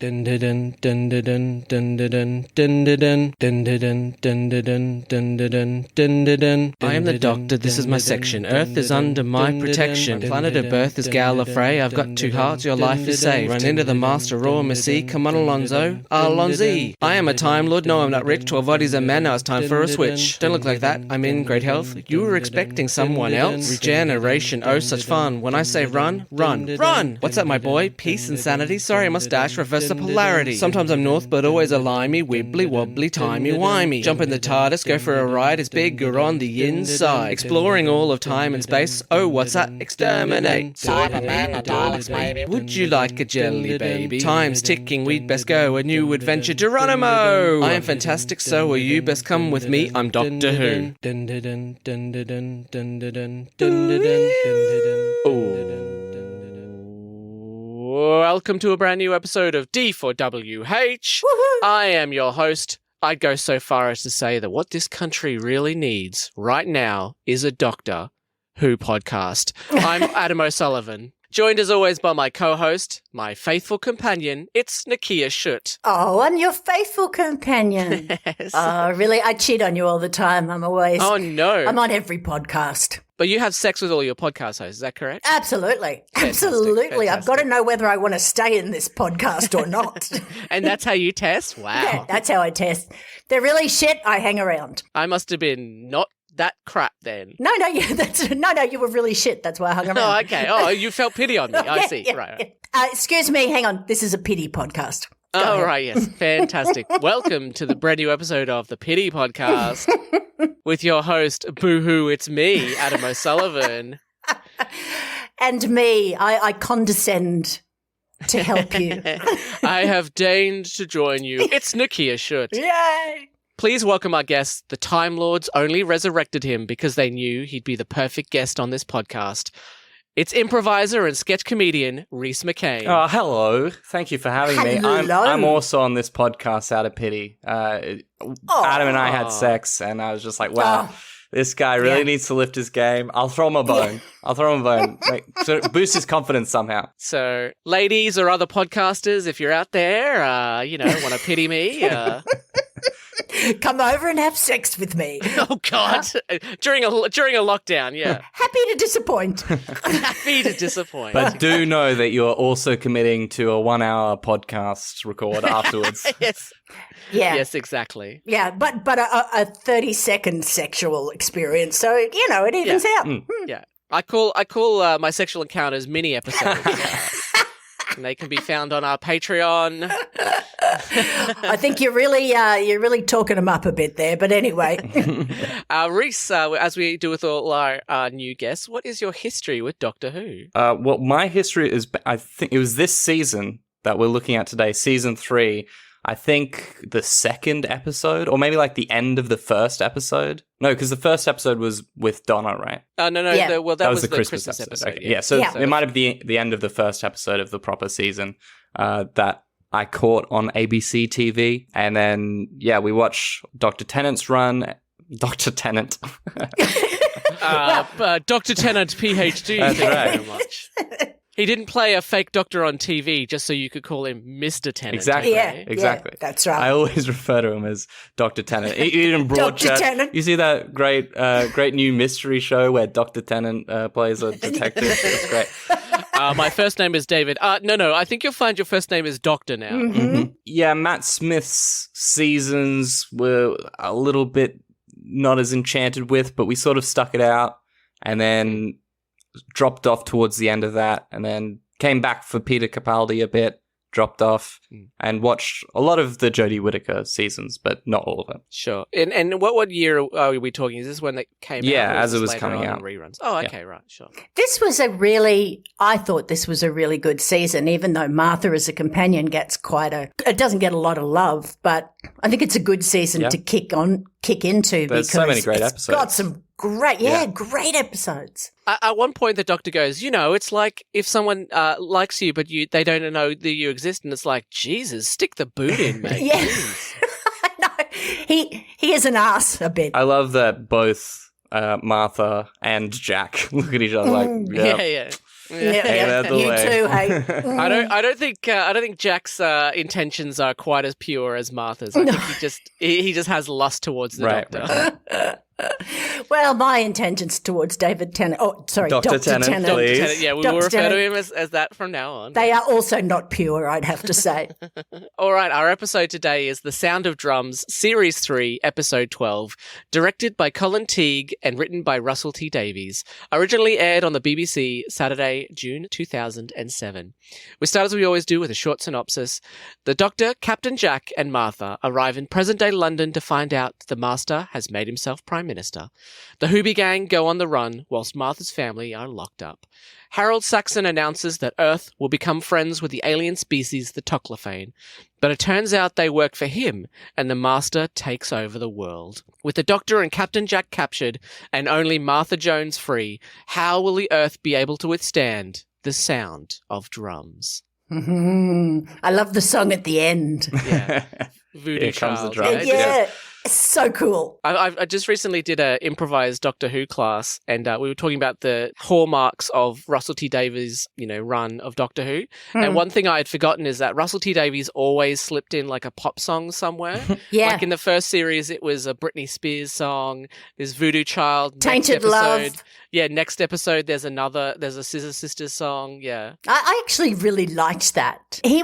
I am the Doctor, this is my section. Earth is under my protection. Planet of birth is Gallifrey. I've got 2 hearts, your life is saved. Run into the Master Raw Missy. Come on, Alonzo. Alonzi. I am a Time Lord. No, I'm not rich. 12 bodies a man. Now it's time for a switch. Don't look like that. I'm in great health. You were expecting someone else? Regeneration. Oh, such fun. When I say run, run, run. What's up, my boy? Peace and sanity. Sorry, mustache. Reverse the polarity. Sometimes I'm north, but always a limey, wibbly wobbly, timey wimey. Jump in the TARDIS, go for a ride. It's bigger on the inside. Exploring all of time and space. Oh, what's that? Exterminate. Cybermen or Daleks, maybe. Would you like a jelly baby? Time's ticking, we'd best go. A new adventure, Geronimo. I am fantastic, so are you. Best come with me. I'm Doctor Who. Welcome to a brand new episode of D4WH. I am your host. I'd go so far as to say that what this country really needs right now is a Doctor Who podcast. I'm Adam O'Sullivan, joined as always by my co-host, my faithful companion, it's Nicchia Schutt. Oh, I'm your faithful companion. Yes. Oh, really? I cheat on you all the time. I'm always... Oh, no. I'm on every podcast. But you have sex with all your podcast hosts, is that correct? Absolutely. Fantastic, Absolutely. I've got to fantastic. know whether I want to stay in this podcast or not. And that's how you test? Wow. Yeah, that's how I test. They're really shit. I hang around. I must have been not that crap then. No, you were really shit. That's why I hung around. Oh, okay. Oh, you felt pity on me. I see. Right. Yeah. Excuse me. Hang on. This is a pity podcast. Go Oh, ahead. right, yes. Fantastic. Welcome to the brand new episode of the Pity Podcast with your host, boo-hoo, it's me, Adam O'Sullivan. And me. I condescend to help you. I have deigned to join you. It's Nicchia Schutt. Yay! Please welcome our guest. The Time Lords only resurrected him because they knew he'd be the perfect guest on this podcast. It's improviser and sketch comedian Rhys McCane. Oh, hello. Thank you for having me. Hello. I'm also on this podcast out of pity. Adam and I had sex, and I was just like, wow, this guy really needs to lift his game. I'll throw him a bone. So boost his confidence somehow. So, ladies or other podcasters, if you're out there, want to pity me, Come over and have sex with me. oh God! During a lockdown, yeah. Happy to disappoint. Happy to disappoint. But do know that you're also committing to a 1-hour podcast record afterwards. Yes. Yeah. Yes, exactly. Yeah, but a 30-second sexual experience, so it evens out. Yeah. I call my sexual encounters mini episodes. And they can be found on our Patreon. I think you're really talking them up a bit there, but anyway. Rhys, as we do with all our new guests, what is your history with Doctor Who? Well, my history is, I think it was this season that we're looking at today, season 3. I think the second episode, or maybe like the end of the first episode. No, because the first episode was with Donna, right? No. Yeah. That was the Christmas episode. Okay. Yeah, so it might have been the end of the first episode of the proper season that I caught on ABC TV. And then, we watched Dr. Tennant's run. Dr. Tennant. Dr. Tennant, PhD. That's Thank right. you very much. He didn't play a fake doctor on TV just so you could call him Mr. Tennant. Exactly. Yeah, Exactly. yeah, that's right. I always refer to him as Dr. Tennant. Even Broadchurch. Dr. Tennant. You see that great new mystery show where Dr. Tennant plays a detective? It's great. My first name is David. No. I think you'll find your first name is Doctor now. Mm-hmm. Yeah, Matt Smith's seasons were a little bit not as enchanted with, but we sort of stuck it out and then dropped off towards the end of that, and then came back for Peter Capaldi a bit, dropped off, and watched a lot of the Jodie Whittaker seasons, but not all of them. Sure. And what year are we talking? Is this when they came out? Yeah, or as is it this was later coming on out. in reruns. Oh, okay, right, sure. I thought this was a really good season, even though Martha as a companion gets it doesn't get a lot of love, but I think it's a good season to kick into. There's because so many great it's episodes. got some great episodes. At one point, the doctor goes, it's like if someone likes you, but they don't know that you exist, and it's like, Jesus, stick the boot in, mate. Yeah. Jeez. No, he is an ass a bit. I love that both Martha and Jack look at each other like, Yeah. out the you way. too, hey. I don't think Jack's intentions are quite as pure as Martha's. I think he just has lust towards the doctor. Right. Well, my intentions towards David Tennant. Oh, sorry, Dr. Tennant, please. Tennant, yeah, we will refer to him as that from now on. They are also not pure, I'd have to say. All right, our episode today is The Sound of Drums, Series 3, Episode 12, directed by Colin Teague and written by Russell T Davies. Originally aired on the BBC Saturday, June 2007. We start as we always do with a short synopsis. The Doctor, Captain Jack, and Martha arrive in present-day London to find out the Master has made himself Prime Minister. The Hoobie gang go on the run whilst Martha's family are locked up. Harold Saxon announces that Earth will become friends with the alien species the Toclophane, but it turns out they work for him and the Master takes over the world. With the Doctor and Captain Jack captured and only Martha Jones free, how will the Earth be able to withstand the sound of drums? I love the song at the end. Yeah. Voodoo Here comes the Child. drums. Right? Yeah. It's so cool. I just recently did an improvised Doctor Who class, and we were talking about the hallmarks of Russell T Davies' run of Doctor Who. And one thing I had forgotten is that Russell T Davies always slipped in like a pop song somewhere. Yeah. Like in the first series, it was a Britney Spears song. There's Voodoo Child. Tainted next episode, Love. Yeah, next episode there's a Scissor Sisters song. Yeah. I actually really liked that. He's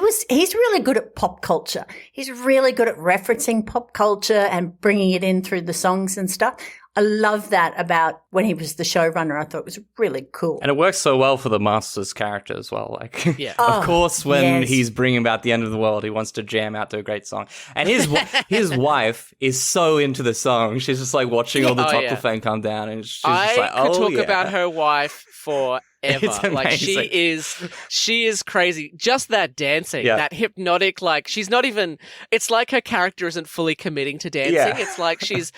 really good at pop culture. He's really good at referencing pop culture and bringing it in through the songs and stuff. I love that about when he was the showrunner. I thought it was really cool. And it works so well for the Master's character as well. Like, Yeah. of course, when yes. he's bringing about the end of the world, he wants to jam out to a great song. And his wife is so into the song. She's just like watching all the Toclophane come down, and she's just like, I could talk yeah. about her wife forever. It's Like amazing. she is crazy. Just that dancing, Yeah. that hypnotic, like she's not even, it's like her character isn't fully committing to dancing. Yeah. It's like she's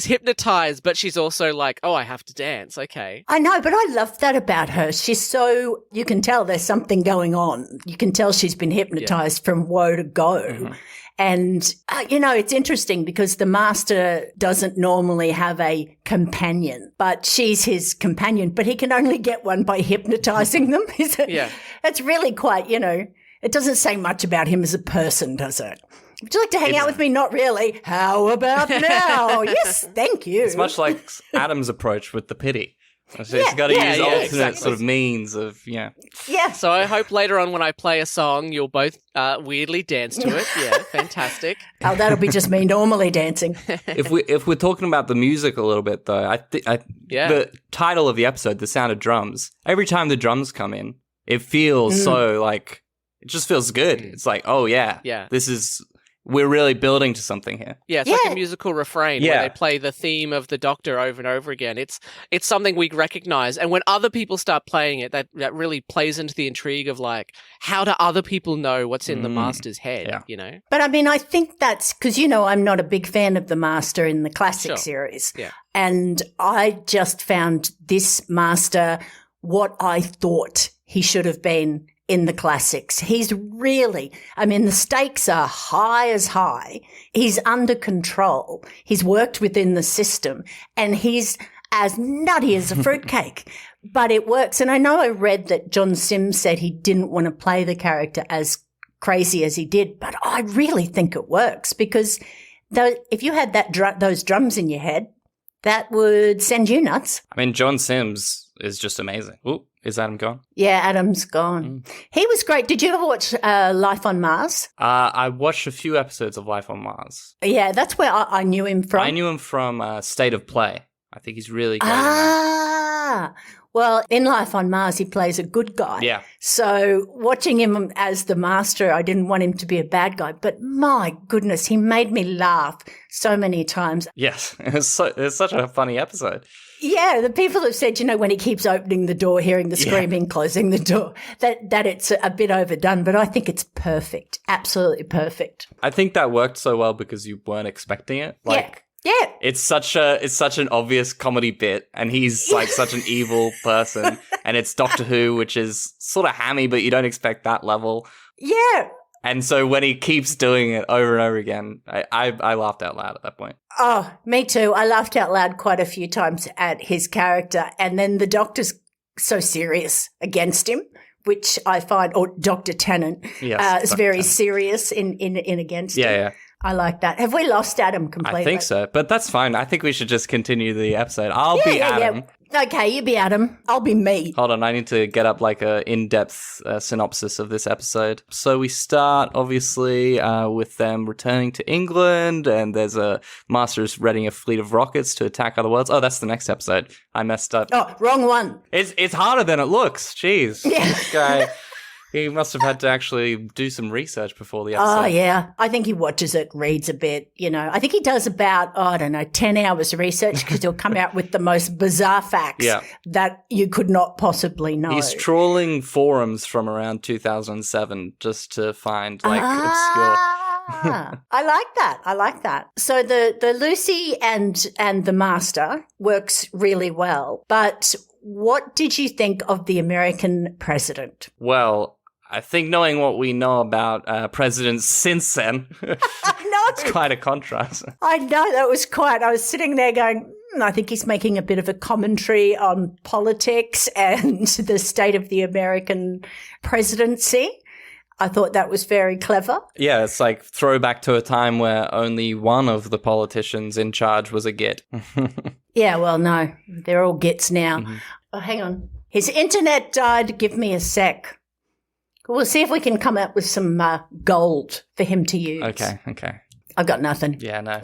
hypnotized, but she's also like, oh, I have to dance. Okay. I know, but I love that about her. She's so, you can tell there's something going on. You can tell she's been hypnotized from woe to go. Mm-hmm. And, it's interesting because the Master doesn't normally have a companion, but she's his companion, but he can only get one by hypnotizing them. Yeah. It's really quite, it doesn't say much about him as a person, does it? Would you like to hang out with me? Not really. How about now? Yes, thank you. It's much like Adam's approach with the pity. So he's got to use alternate exactly. sort of means of, Yeah. So I hope later on when I play a song, you'll both weirdly dance to it. Yeah, fantastic. Oh, that'll be just me normally dancing. If we're talking about the music a little bit though, the title of the episode, The Sound of Drums, every time the drums come in, it feels so like, it just feels good. It's like, oh yeah, we're really building to something here. Yeah, it's like a musical refrain where they play the theme of the Doctor over and over again. It's something we recognize. And when other people start playing it, that really plays into the intrigue of like, how do other people know what's in the Master's head, But I mean, I think that's because, I'm not a big fan of the Master in the classic Sure. series. Yeah. And I just found this Master what I thought he should have been in the classics. He's really, the stakes are high as high. He's under control. He's worked within the system and he's as nutty as a fruitcake, but it works. And I know I read that John Sims said he didn't want to play the character as crazy as he did, but I really think it works because if you had those drums in your head, that would send you nuts. John Sims is just amazing. Ooh, is Adam gone? Yeah, Adam's gone. He was great. Did you ever watch Life on Mars? I watched a few episodes of Life on Mars. Yeah, that's where I knew him from. I knew him from State of Play. I think he's really great in that. Well, in Life on Mars, he plays a good guy. Yeah. So watching him as the Master, I didn't want him to be a bad guy, but my goodness, he made me laugh so many times. Yes, it's such a funny episode. Yeah, the people have said, when he keeps opening the door, hearing the screaming, closing the door, that it's a bit overdone, but I think it's perfect. Absolutely perfect. I think that worked so well because you weren't expecting it. Yeah. It's such an obvious comedy bit, and he's like such an evil person, and it's Doctor Who, which is sort of hammy, but you don't expect that level. Yeah. And so when he keeps doing it over and over again, I laughed out loud at that point. Oh, me too. I laughed out loud quite a few times at his character, and then the Doctor's so serious against him, which I find, or Dr. Tennant is very serious in against him. Yeah. I like that. Have we lost Adam completely? I think so, but that's fine. I think we should just continue the episode. I'll be Adam. Yeah. Okay, you be Adam. I'll be me. Hold on, I need to get up like a in-depth synopsis of this episode. So we start, obviously, with them returning to England, and there's a master who's readying a fleet of rockets to attack other worlds. Oh, that's the next episode. I messed up. Oh, wrong one. It's harder than it looks. Jeez. Yeah. This guy... He must have had to actually do some research before the episode. Oh, yeah. I think he watches it, reads a bit, I think he does about, 10 hours of research because he'll come out with the most bizarre facts that you could not possibly know. He's trawling forums from around 2007 just to find, obscure... I like that. So the Lucy and the Master works really well. But what did you think of the American president? Well, I think knowing what we know about presidents since then, it's quite a contrast. I know, that was quite, I was sitting there going, I think he's making a bit of a commentary on politics and the state of the American presidency. I thought that was very clever. Yeah, it's like throwback to a time where only one of the politicians in charge was a git. Yeah, well, no, they're all gits now. Mm-hmm. Oh, hang on. His internet died. Give me a sec. We'll see if we can come up with some gold for him to use. Okay. I've got nothing. Yeah, no.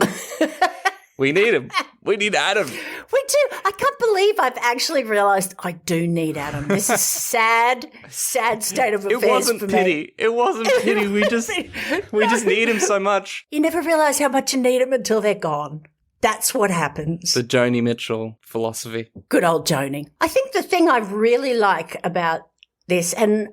We need him. We need Adam. We do. I can't believe I've actually realised I do need Adam. This is sad state of affairs. It wasn't for pity. Me. It wasn't pity. We just need him so much. You never realise how much you need them until they're gone. That's what happens. The Joni Mitchell philosophy. Good old Joni. I think the thing I really like about this, and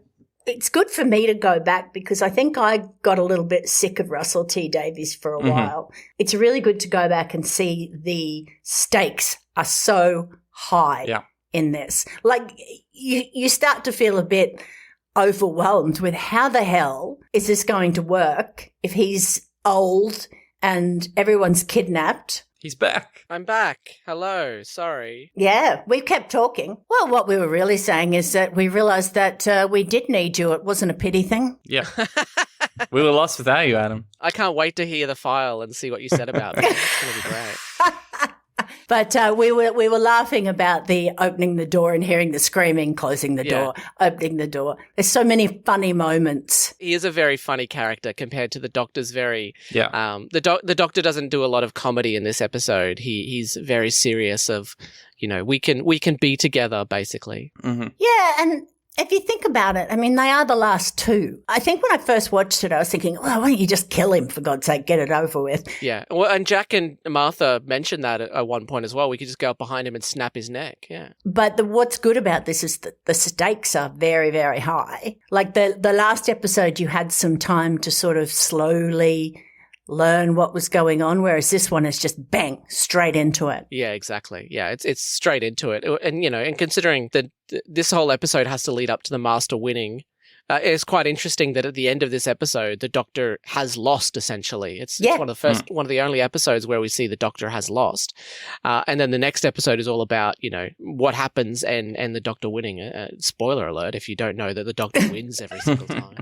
it's good for me to go back because I think I got a little bit sick of Russell T Davies for a while. It's really good to go back and see the stakes are so high in this. Like you start to feel a bit overwhelmed with how the hell is this going to work if he's old and everyone's kidnapped. He's back. I'm back. Hello. Sorry. Yeah, we kept talking. Well, what we were really saying is that we realised that we did need you. It wasn't a pity thing. Yeah. We were lost without you, Adam. I can't wait to hear the file and see what you said about it. It's going to be great. But we were laughing about the opening the door and hearing the screaming, closing the door, opening the door. There's so many funny moments. He is a very funny character compared to the Doctor's very... The Doctor doesn't do a lot of comedy in this episode. He's very serious of, we can be together, basically. Mm-hmm. Yeah, and... if you think about it, I mean, they are the last two. I think when I first watched it, I was thinking, well, why don't you just kill him, for God's sake, get it over with. Yeah. Well, and Jack and Martha mentioned that at one point as well. We could just go up behind him and snap his neck. Yeah. But what's good about this is that the stakes are very, very high. Like the last episode, you had some time to sort of slowly learn what was going on, whereas this one is just bang, straight into it. Yeah, exactly. Yeah, it's straight into it. And, and considering that this whole episode has to lead up to the Master winning, it's quite interesting that at the end of this episode, the Doctor has lost, essentially. It's one of the only episodes where we see the Doctor has lost. And then the next episode is all about, what happens and the Doctor winning. Spoiler alert, if you don't know that the Doctor wins every single time.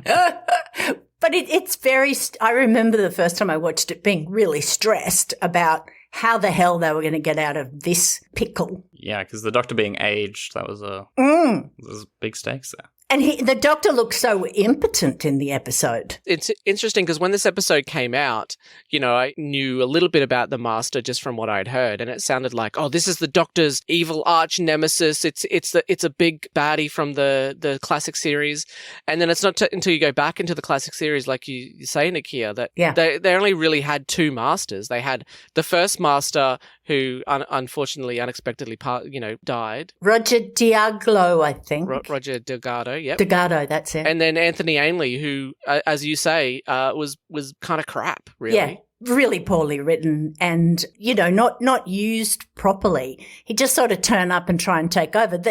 But it's very, I remember the first time I watched it being really stressed about how the hell they were going to get out of this pickle. Yeah, because the Doctor being aged, that was there's big stakes there. And the Doctor looked so impotent in the episode. It's interesting because when this episode came out, I knew a little bit about the Master just from what I'd heard, and it sounded like, oh, this is the Doctor's evil arch nemesis. It's a big baddie from the classic series, and then it's not until you go back into the classic series, like you say, Nicchia, that they only really had two Masters. They had the first Master who unfortunately, unexpectedly, died. Roger Diaglo, I think. Roger Delgado. Yep. Delgado, that's it. And then Anthony Ainley, who, as you say, was kind of crap, really. Yeah, really poorly written and, not used properly. He just sort of turn up and try and take over.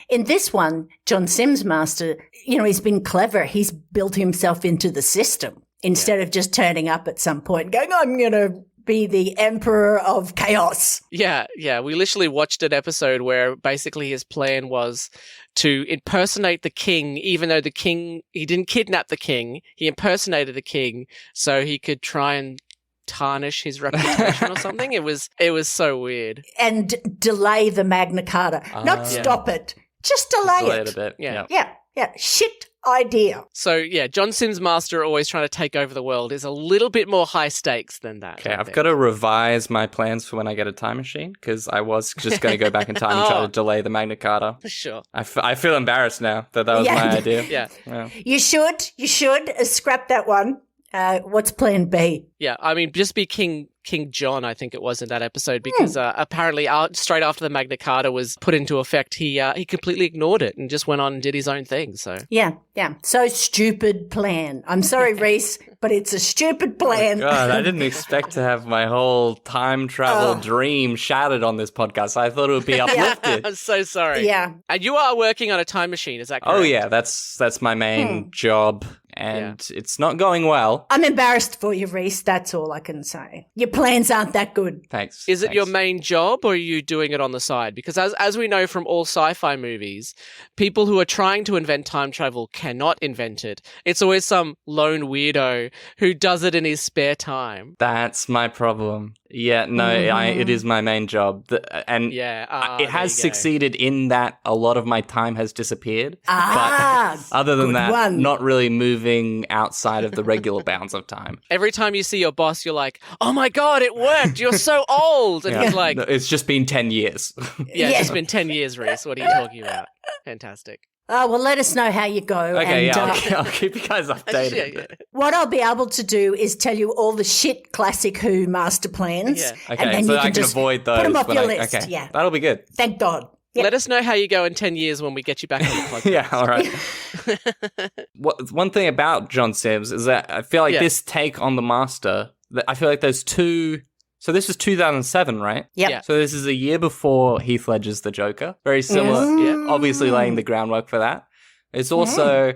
In this one, John Sims' Master, he's been clever. He's built himself into the system instead of just turning up at some point and going, I'm going to be the emperor of chaos. Yeah. We literally watched an episode where basically his plan was to impersonate the king, even though he didn't kidnap the king. He impersonated the king so he could try and tarnish his reputation or something. It was so weird. And delay the Magna Carta. Not stop it. Just delay it. A bit. Yeah. Yeah. Shit idea. So, yeah, John Sims' master always trying to take over the world is a little bit more high stakes than that. Okay, I've got to revise my plans for when I get a time machine, because I was just going to go back in time and try to delay the Magna Carta. Sure. I feel embarrassed now that was my idea. Yeah. You should scrap that one. What's plan B? Yeah, I mean, just be King John, I think it was in that episode, because apparently straight after the Magna Carta was put into effect, he completely ignored it and just went on and did his own thing. So yeah. So stupid plan. I'm sorry, Rhys, but it's a stupid plan. Oh God, I didn't expect to have my whole time travel dream shattered on this podcast. I thought it would be uplifted. I'm so sorry. Yeah. And you are working on a time machine, is that correct? Oh yeah, that's my main job. And it's not going well. I'm embarrassed for you, Rhys. That's all I can say. Your plans aren't that good. Thanks. Is it your main job, or are you doing it on the side? Because as we know from all sci-fi movies, people who are trying to invent time travel cannot invent it. It's always some lone weirdo who does it in his spare time. That's my problem. Yeah, no, it is my main job. It has succeeded in that a lot of my time has disappeared. But other than that, not really moving outside of the regular bounds of time. Every time you see your boss, you're like, oh my God, it worked. You're so old. And he's like... No, it's just been 10 years. It's just been 10 years, Rhys. What are you talking about? Fantastic. Oh, well, let us know how you go. Okay, I'll keep you guys updated. Yeah. What I'll be able to do is tell you all the shit classic Who master plans. Yeah. Okay, and then so you I can just avoid those. Put them off your list. Okay, yeah. that'll be good. Thank God. Yep. Let us know how you go in 10 years when we get you back on the podcast. Yeah, all right. One thing about John Sims is that I feel like this take on the master, I feel like there's two... So this was 2007, right? Yep. Yeah. So this is a year before Heath Ledger's The Joker. Very similar. Yeah. Obviously laying the groundwork for that. It's also,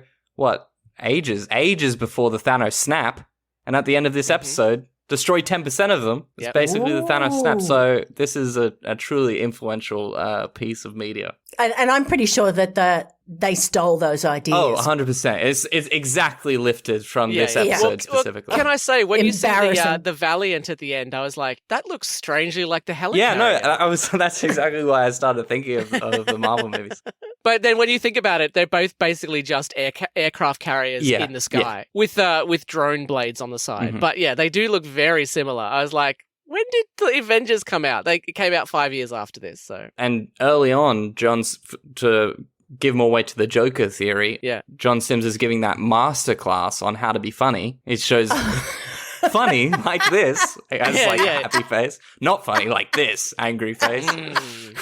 ages before the Thanos snap. And at the end of this episode, destroy 10% of them. It's basically the Thanos snap. So this is a truly influential piece of media. And I'm pretty sure that they stole those ideas. Oh, 100%. It's exactly lifted from this episode specifically. Can I say, when you see the Valiant at the end, I was like, that looks strangely like the Helicarrier. Yeah, no, that's exactly why I started thinking of the Marvel movies. But then when you think about it, they're both basically just aircraft carriers in the sky with drone blades on the side. Mm-hmm. But yeah, they do look very similar. I was like, when did the Avengers come out? It came out 5 years after this. So, and early on, to give more weight to the Joker theory, John Sims is giving that masterclass on how to be funny. It shows funny like this, happy face. Not funny like this, angry face.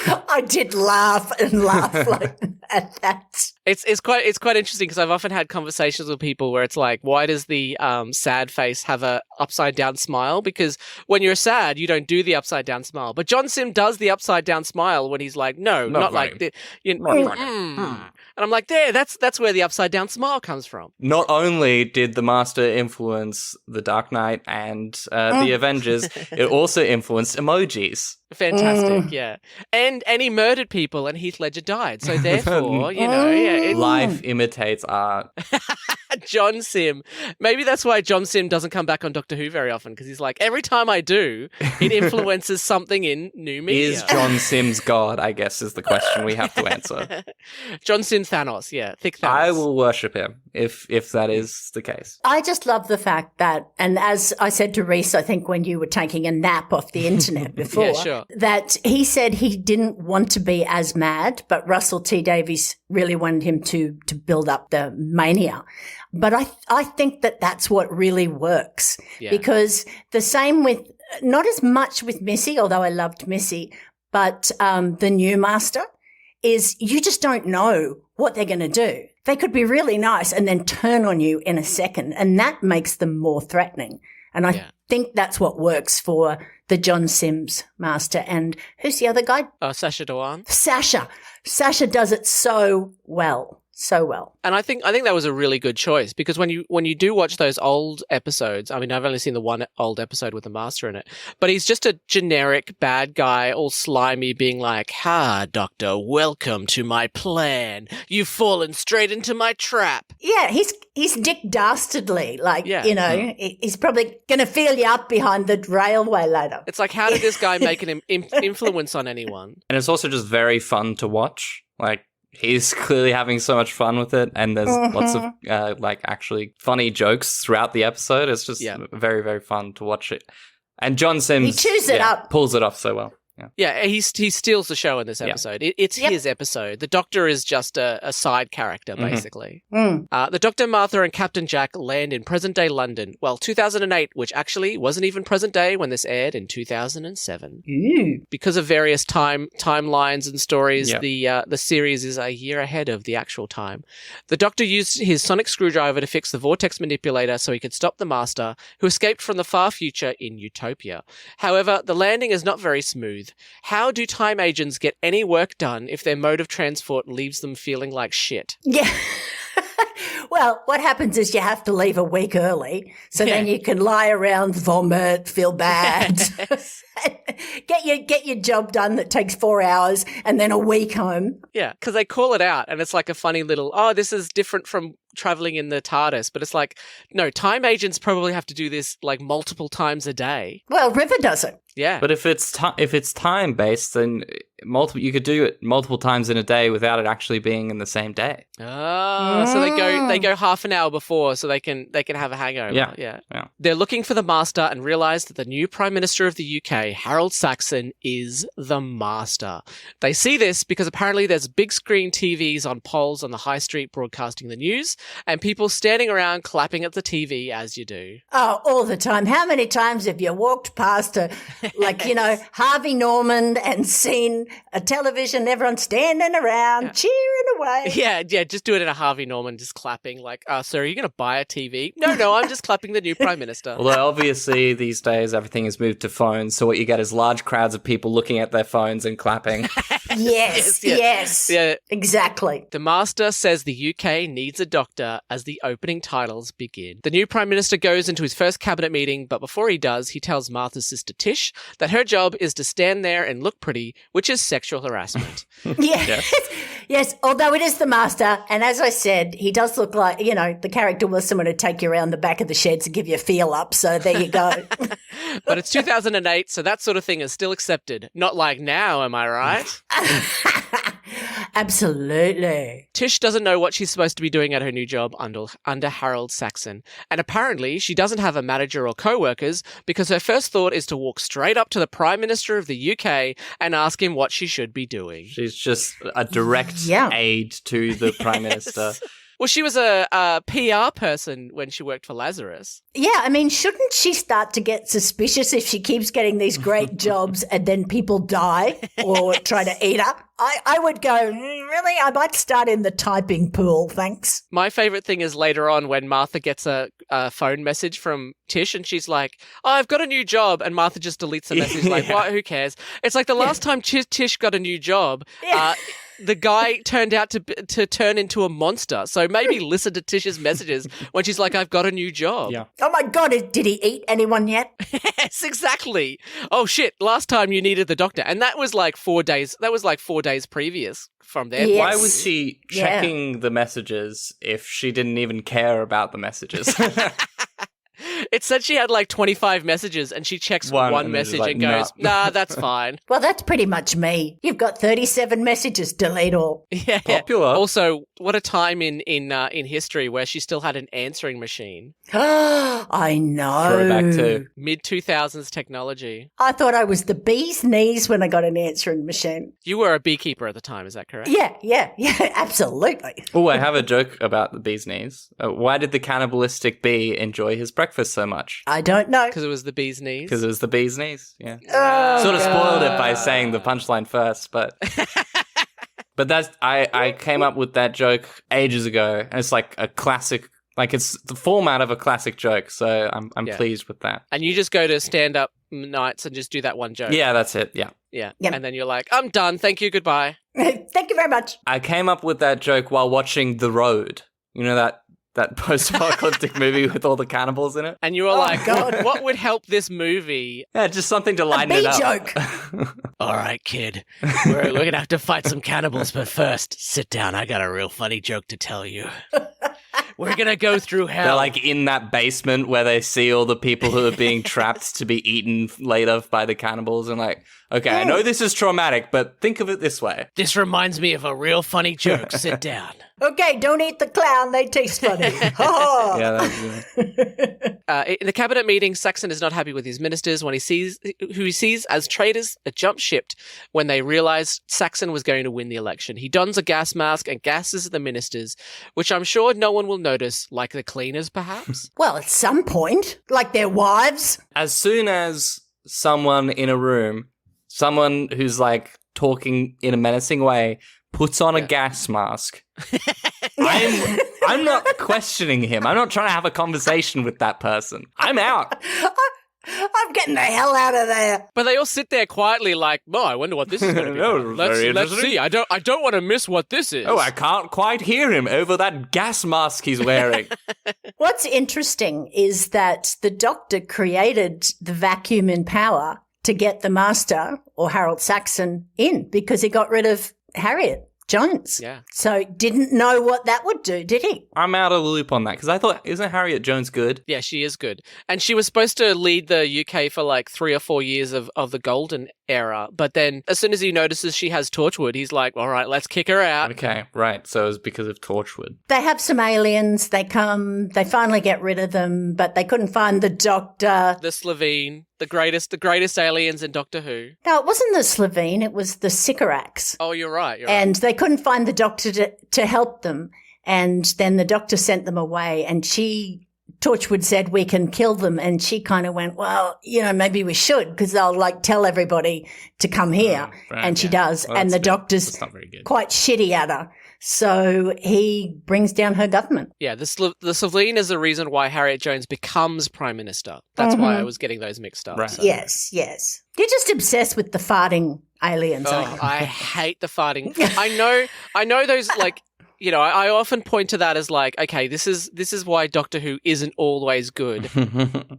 I did laugh at that. It's quite interesting because I've often had conversations with people where it's like, why does the sad face have a upside down smile? Because when you're sad, you don't do the upside down smile. But John Sim does the upside down smile when he's like, no, not like this. And I'm like, that's where the upside down smile comes from. Not only did the Master influence The Dark Knight and the Avengers, it also influenced emojis. Fantastic, yeah. And he murdered people and Heath Ledger died. So therefore, life imitates art. John Sim. Maybe that's why John Sim doesn't come back on Doctor Who very often, because he's like, every time I do, it influences something in new media. Is John Sims God, I guess, is the question we have to answer. John Sim Thanos, thick Thanos. I will worship him if that is the case. I just love the fact that, and as I said to Rhys, I think when you were taking a nap off the internet before, that he said he didn't want to be as mad, but Russell T Davies really wanted him to build up the mania. But I think that that's what really works, because the same with, not as much with Missy, although I loved Missy, but the new master is you just don't know what they're going to do. They could be really nice and then turn on you in a second, and that makes them more threatening. And I think that's what works for the John Sims master. And who's the other guy? Sacha Dhawan. Sacha does it so well. so well. And I think that was a really good choice, because when you do watch those old episodes, I mean, I've only seen the one old episode with the Master in it, but he's just a generic bad guy, all slimy, being like, "Ha, Doctor, welcome to my plan. You've fallen straight into my trap." Yeah, he's Dick Dastardly. Like, he's probably going to feel you up behind the railway later. It's like, how did this guy make an influence on anyone? And it's also just very fun to watch. Like, he's clearly having so much fun with it, and there's lots of actually funny jokes throughout the episode. It's just very, very fun to watch it. And John Sims, he chews it up, pulls it off so well. Yeah, he steals the show in this episode. It's his episode. The Doctor is just a side character, basically. The Doctor, Martha, and Captain Jack land in present-day London. Well, 2008, which actually wasn't even present-day when this aired in 2007. Ooh. Because of various timelines and stories, the series is a year ahead of the actual time. The Doctor used his sonic screwdriver to fix the vortex manipulator so he could stop the Master, who escaped from the far future in Utopia. However, the landing is not very smooth. How do time agents get any work done if their mode of transport leaves them feeling like shit? Yeah. Well, what happens is you have to leave a week early, so then you can lie around, vomit, feel bad, get your job done that takes 4 hours, and then a week home. Yeah, because they call it out, and it's like a funny little, this is different from traveling in the TARDIS, but it's like, no, time agents probably have to do this like multiple times a day. Well, River does it. Yeah, but if it's time based, then you could do it multiple times in a day without it actually being in the same day. So they go half an hour before, so they can have a hangover. Yeah. They're looking for the Master and realize that the new Prime Minister of the UK, Harold Saxon, is the Master. They see this because apparently there's big screen TVs on poles on the high street broadcasting the news, and people standing around clapping at the TV as you do. Oh, all the time. How many times have you walked past Harvey Norman and seen a television, everyone standing around, cheering away? Yeah, just do it in a Harvey Norman, just clapping like, sir, are you going to buy a TV? No, I'm just clapping the new Prime Minister. Although obviously these days everything has moved to phones, so what you get is large crowds of people looking at their phones and clapping. Yes. Yeah, exactly. The Master says the UK needs a doctor as the opening titles begin. The new Prime Minister goes into his first cabinet meeting, but before he does, he tells Martha's sister Tish that her job is to stand there and look pretty, which is sexual harassment. Yes, although it is the Master, and as I said, he does look like, the character was someone to take you around the back of the sheds and give you a feel up, so there you go. But it's 2008, so that sort of thing is still accepted. Not like now, am I right? Absolutely. Tish doesn't know what she's supposed to be doing at her new job under Harold Saxon. And apparently she doesn't have a manager or co-workers because her first thought is to walk straight up to the Prime Minister of the UK and ask him what she should be doing. She's just a direct aide to the Prime Minister. Well, she was a PR person when she worked for Lazarus. Yeah, I mean, shouldn't she start to get suspicious if she keeps getting these great jobs and then people die or try to eat her? I would go, really? I might start in the typing pool, thanks. My favourite thing is later on when Martha gets a phone message from Tish and she's like, I've got a new job. And Martha just deletes the message like, what? Who cares? It's like the last time Tish got a new job, the guy turned out to turn into a monster. So maybe listen to Tish's messages when she's like, I've got a new job. Yeah. Oh my God, did he eat anyone yet? Yes, exactly. Oh shit, last time you needed the doctor. And that was like 4 days. That was like 4 days previous from there. Yes. Why was she checking the messages if she didn't even care about the messages? It said she had like 25 messages and she checks one message and goes, nah, that's fine. Well, that's pretty much me. You've got 37 messages, delete all. Yeah. Popular. Also, what a time in history where she still had an answering machine. I know. Throwback to mid-2000s technology. I thought I was the bee's knees when I got an answering machine. You were a beekeeper at the time, is that correct? Yeah, absolutely. Oh, I have a joke about the bee's knees. Why did the cannibalistic bee enjoy his breakfast so much? I don't know. Because it was the bee's knees? Because it was the bee's knees, yeah. Oh, sort of spoiled it God. by saying the punchline first, but... But that's I came up with that joke ages ago, and it's like a classic... Like, it's the format of a classic joke, so I'm pleased with that. And you just go to stand-up nights and just do that one joke. Yeah, that's it. Yeah. Yeah. Yep. And then you're like, I'm done. Thank you. Goodbye. Thank you very much. I came up with that joke while watching The Road. You know that post-apocalyptic movie with all the cannibals in it? And you were like, God. what would help this movie? Yeah, just something to lighten A it up. joke. All right, kid. We're going to have to fight some cannibals, but first, sit down. I got a real funny joke to tell you. We're going to go through hell. They're like in that basement where they see all the people who are being trapped to be eaten later by the cannibals and like, okay, I know this is traumatic, but think of it this way. This reminds me of a real funny joke. Sit down. Okay, don't eat the clown. They taste funny. Ha Yeah, that's In the cabinet meeting, Saxon is not happy with his ministers when who he sees as traitors jump shipped when they realized Saxon was going to win the election. He dons a gas mask and gasses the ministers, which I'm sure no one will notice, like the cleaners, perhaps. Well, at some point, like their wives. As soon as someone in a room, someone who's like talking in a menacing way, puts on a gas mask, I'm not questioning him. I'm not trying to have a conversation with that person. I'm out. I'm getting the hell out of there. But they all sit there quietly like, I wonder what this is going to be. No, very Let's interesting. see. I don't want to miss what this is. Oh, I can't quite hear him over that gas mask he's wearing. What's interesting is that the Doctor created the vacuum in power to get the Master, or Harold Saxon, in because he got rid of Harriet Jones. Yeah. So didn't know what that would do, did he? I'm out of the loop on that because I thought, isn't Harriet Jones good? Yeah, she is good. And she was supposed to lead the UK for like 3 or 4 years of the golden era. But then as soon as he notices she has Torchwood, he's like, all right, let's kick her out. Okay, right. So it was because of Torchwood. They have some aliens. They come. They finally get rid of them, but they couldn't find the Doctor. The Slovene, the greatest aliens in Doctor Who. No, it wasn't the Slovene. It was the Sycorax. Oh, you're right. And they couldn't find the Doctor to help them. And then the Doctor sent them away, and Torchwood said, we can kill them. And she kind of went, well, maybe we should because they'll like tell everybody to come here. Right, and she does. Well, and the that's Doctor's not very good. quite shitty at her. So he brings down her government. Yeah, the Slovene is the reason why Harriet Jones becomes Prime Minister. That's why I was getting those mixed up. Right. So. Yes. You're just obsessed with the farting aliens, aren't you? I hate the farting. I know those like... I often point to that as like, okay, this is why Doctor Who isn't always good.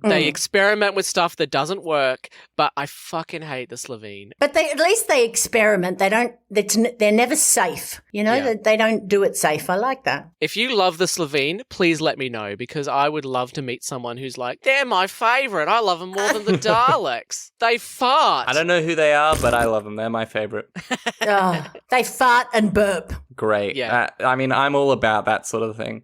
They experiment with stuff that doesn't work, but I fucking hate the Slovene. But at least they experiment. They're never safe. They don't do it safe. I like that. If you love the Slovene, please let me know because I would love to meet someone who's like, they're my favourite. I love them more than the Daleks. They fart. I don't know who they are, but I love them. They're my favorite. They fart and burp. Great. Yeah. I'm all about that sort of thing.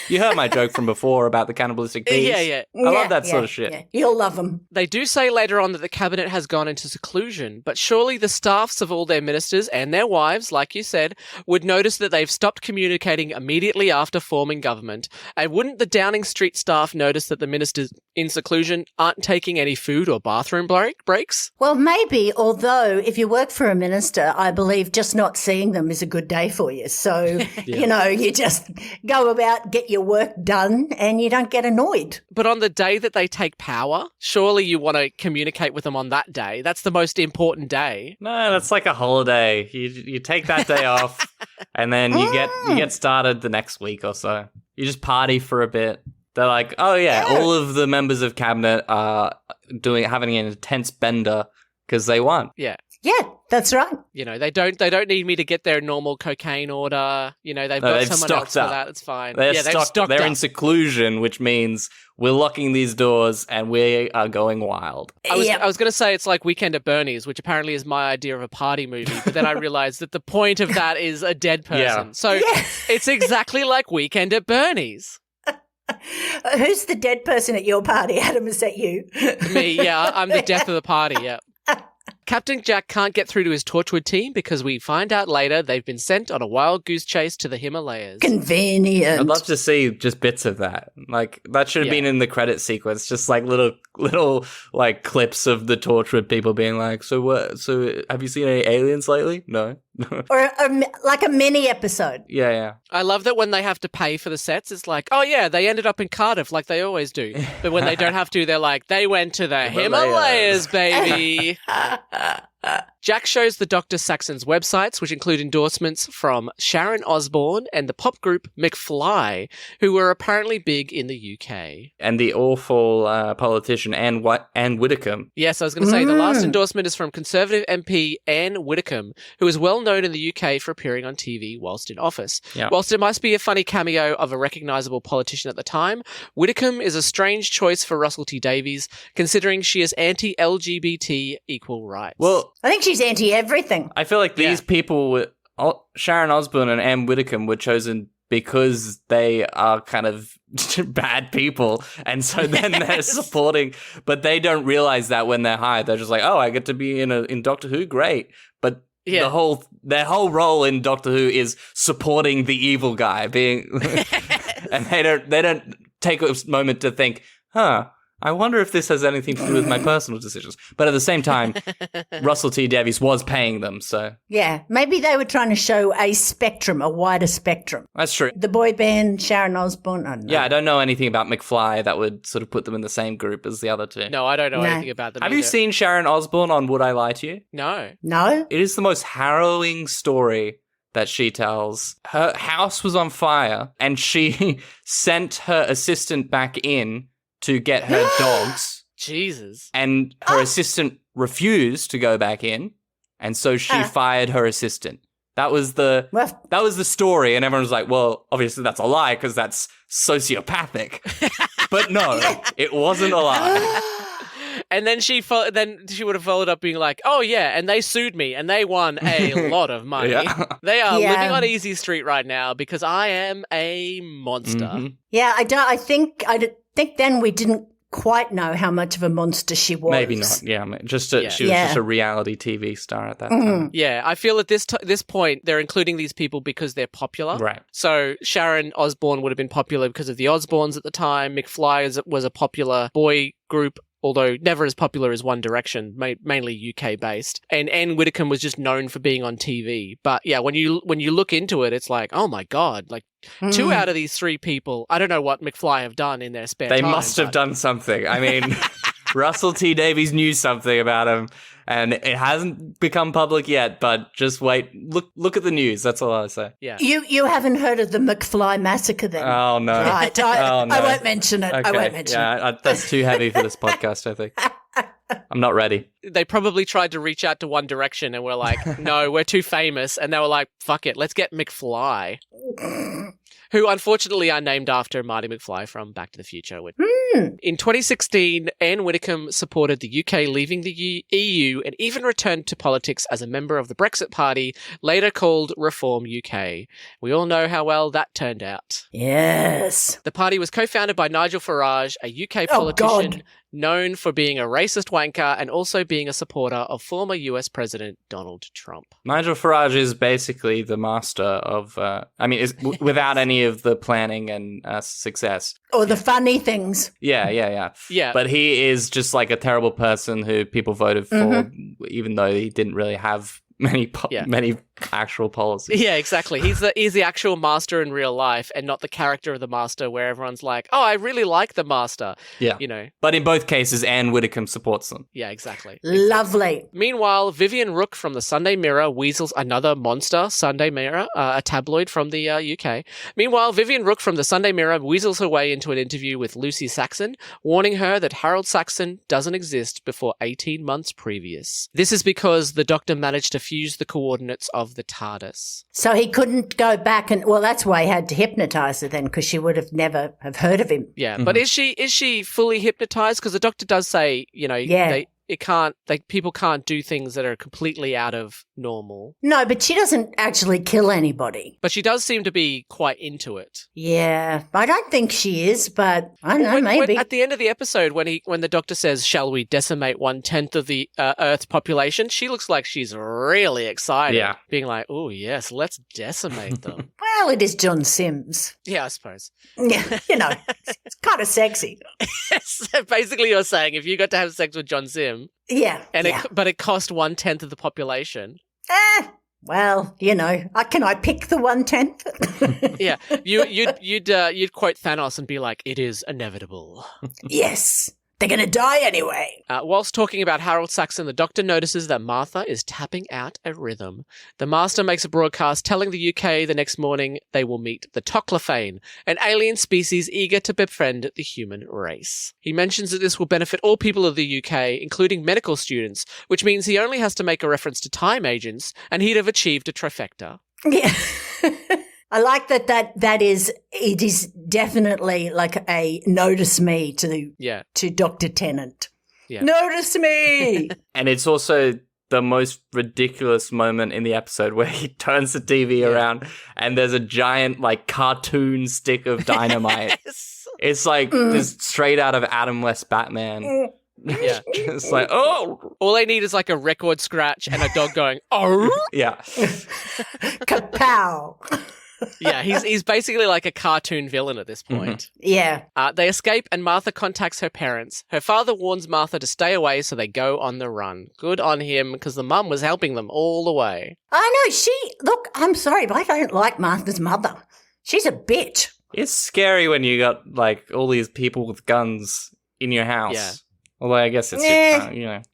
You heard my joke from before about the cannibalistic bees. Yeah. I love that sort of shit. Yeah. You'll love them. They do say later on that the cabinet has gone into seclusion, but surely the staffs of all their ministers and their wives, like you said, would notice that they've stopped communicating immediately after forming government. And wouldn't the Downing Street staff notice that the ministers in seclusion aren't taking any food or bathroom breaks? Well, maybe, although if you work for a minister, I believe just not seeing them is a good day for you. So, you just go about, get your work done, and you don't get annoyed. But on the day that they take power, surely you want to communicate with them on that day. That's the most important day. No, that's like a holiday. You take that day off, and then you get started the next week or so. You just party for a bit. They're like, oh yeah, all of the members of cabinet are having an intense bender because they won. Yeah. Yeah, that's right. They don't need me to get their normal cocaine order. They've got someone else for that. It's fine. They're they've stocked They're up. in seclusion, which means we're locking these doors and we are going wild. I was going to say it's like Weekend at Bernie's, which apparently is my idea of a party movie, but then I realized that the point of that is a dead person. Yeah. So it's exactly like Weekend at Bernie's. Who's the dead person at your party, Adam? Is that you? Me, yeah. I'm the death of the party, yeah. Captain Jack can't get through to his Torchwood team because we find out later they've been sent on a wild goose chase to the Himalayas. Convenient. I'd love to see just bits of that. Like, that should have been in the credit sequence, just like little little like clips of the torch with people being like, so what? So have you seen any aliens lately? No. Or like a mini episode. Yeah. I love that when they have to pay for the sets, it's like, oh yeah, they ended up in Cardiff like they always do. But when they don't have to, they're like, they went to the Himalayas, baby. Jack shows the Dr. Saxon's websites, which include endorsements from Sharon Osbourne and the pop group McFly, who were apparently big in the UK. And the awful politician Anne Widdecombe. Yes, I was going to say, the last endorsement is from Conservative MP Anne Widdecombe, who is well known in the UK for appearing on TV whilst in office. Yeah. Whilst it must be a funny cameo of a recognisable politician at the time, Widdecombe is a strange choice for Russell T Davies, considering she is anti-LGBT equal rights. Well, I think she's anti-everything. I feel like these people, Sharon Osbourne and Anne Widdecombe, were chosen because they are kind of bad people, and so then they're supporting, but they don't realize that when they're hired. They're just like, oh, I get to be in Doctor Who, great. But their whole role in Doctor Who is supporting the evil guy, being, and they don't take a moment to think, I wonder if this has anything to do with my personal decisions. But at the same time, Russell T Davies was paying them, so. Yeah, maybe they were trying to show a wider spectrum. That's true. The boy band, Sharon Osbourne, I don't know. Yeah, I don't know anything about McFly that would sort of put them in the same group as the other two. No, I don't know anything about them Have either. you seen Sharon Osbourne on Would I Lie to You? No. No? It is the most harrowing story that she tells. Her house was on fire, and she sent her assistant back in to get her dogs. Jesus. And her assistant refused to go back in, and so she fired her assistant. That was the story, and everyone was like, well, obviously that's a lie because that's sociopathic. But no, it wasn't a lie. And then she would have followed up being like, oh yeah, and they sued me and they won a lot of money. Yeah. They are living on Easy Street right now because I am a monster. Mm-hmm. Yeah, I think then we didn't quite know how much of a monster she was. Maybe not. Yeah, she was just a reality TV star at that time. Yeah, I feel at this point they're including these people because they're popular. Right. So Sharon Osbourne would have been popular because of the Osbournes at the time. McFly was a popular boy group, although never as popular as One Direction, mainly UK based. And Anne Widdecombe was just known for being on TV. But yeah, when you look into it, it's like, oh my God, like 2 out of these 3 people, I don't know what McFly have done in their spare time. They must have done something. I mean, Russell T Davies knew something about him, and it hasn't become public yet, but just wait. Look at the news. That's all I'll say. Yeah. You haven't heard of the McFly massacre then? Oh, no. Right. I won't mention it. Okay. I won't mention it. That's too heavy for this podcast, I think. I'm not ready. They probably tried to reach out to One Direction and were like, no, we're too famous. And they were like, fuck it, let's get McFly. Who unfortunately are named after Marty McFly from Back to the Future. In 2016, Anne Widdecombe supported the UK leaving the EU and even returned to politics as a member of the Brexit Party, later called Reform UK. We all know how well that turned out. Yes. The party was co-founded by Nigel Farage, a UK politician known for being a racist wanker and also being a supporter of former US President Donald Trump. Nigel Farage is basically the master of, without any of the planning and success. Or the funny things. Yeah. Yeah. But he is just like a terrible person who people voted for, even though he didn't really have many actual policies. Yeah, exactly. He's the actual master in real life and not the character of the master where everyone's like, oh, I really like the master. Yeah. You know. But in both cases, Anne Widdecombe supports them. Yeah, exactly. Lovely. Meanwhile, Vivian Rook from the Sunday Mirror weasels another monster, Sunday Mirror, a tabloid from the UK. Meanwhile, Vivian Rook from the Sunday Mirror weasels her way into an interview with Lucy Saxon, warning her that Harold Saxon doesn't exist before 18 months previous. This is because the Doctor managed to fuse the coordinates of the TARDIS. So he couldn't go back that's why he had to hypnotise her then, because she would have never have heard of him. Yeah, but is she fully hypnotised? Because the Doctor does say, people can't do things that are completely out of normal. No, but she doesn't actually kill anybody. But she does seem to be quite into it. Yeah, I don't think she is, but I don't know, maybe. At the end of the episode, when the Doctor says, shall we decimate 1/10 of the Earth's population, she looks like she's really excited. Yeah. Being like, oh yes, let's decimate them. Well, it is John Sims. Yeah, I suppose. Yeah, it's kind of sexy. So basically, you're saying if you got to have sex with John Sim, Yeah. but it cost 1/10 of the population. Well, can I pick the 1/10? Yeah, you'd quote Thanos and be like, "It is inevitable." Yes. They're going to die anyway. Whilst talking about Harold Saxon, the Doctor notices that Martha is tapping out a rhythm. The Master makes a broadcast telling the UK the next morning they will meet the Toclophane, an alien species eager to befriend the human race. He mentions that this will benefit all people of the UK, including medical students, which means he only has to make a reference to time agents, and he'd have achieved a trifecta. Yeah. I like that it is definitely like a notice me to Dr. Tennant. Yeah. Notice me. And it's also the most ridiculous moment in the episode where he turns the TV around and there's a giant like cartoon stick of dynamite. Yes. It's like this straight out of Adam West Batman. Yeah. It's like, oh. All they need is like a record scratch and a dog going, oh. Yeah. Kapow. Yeah, he's basically like a cartoon villain at this point. Yeah. They escape and Martha contacts her parents. Her father warns Martha to stay away, so they go on the run. Good on him, because the mum was helping them all the way. I know. Look, I'm sorry, but I don't like Martha's mother. She's a bitch. It's scary when you got like all these people with guns in your house. Yeah. Although I guess it's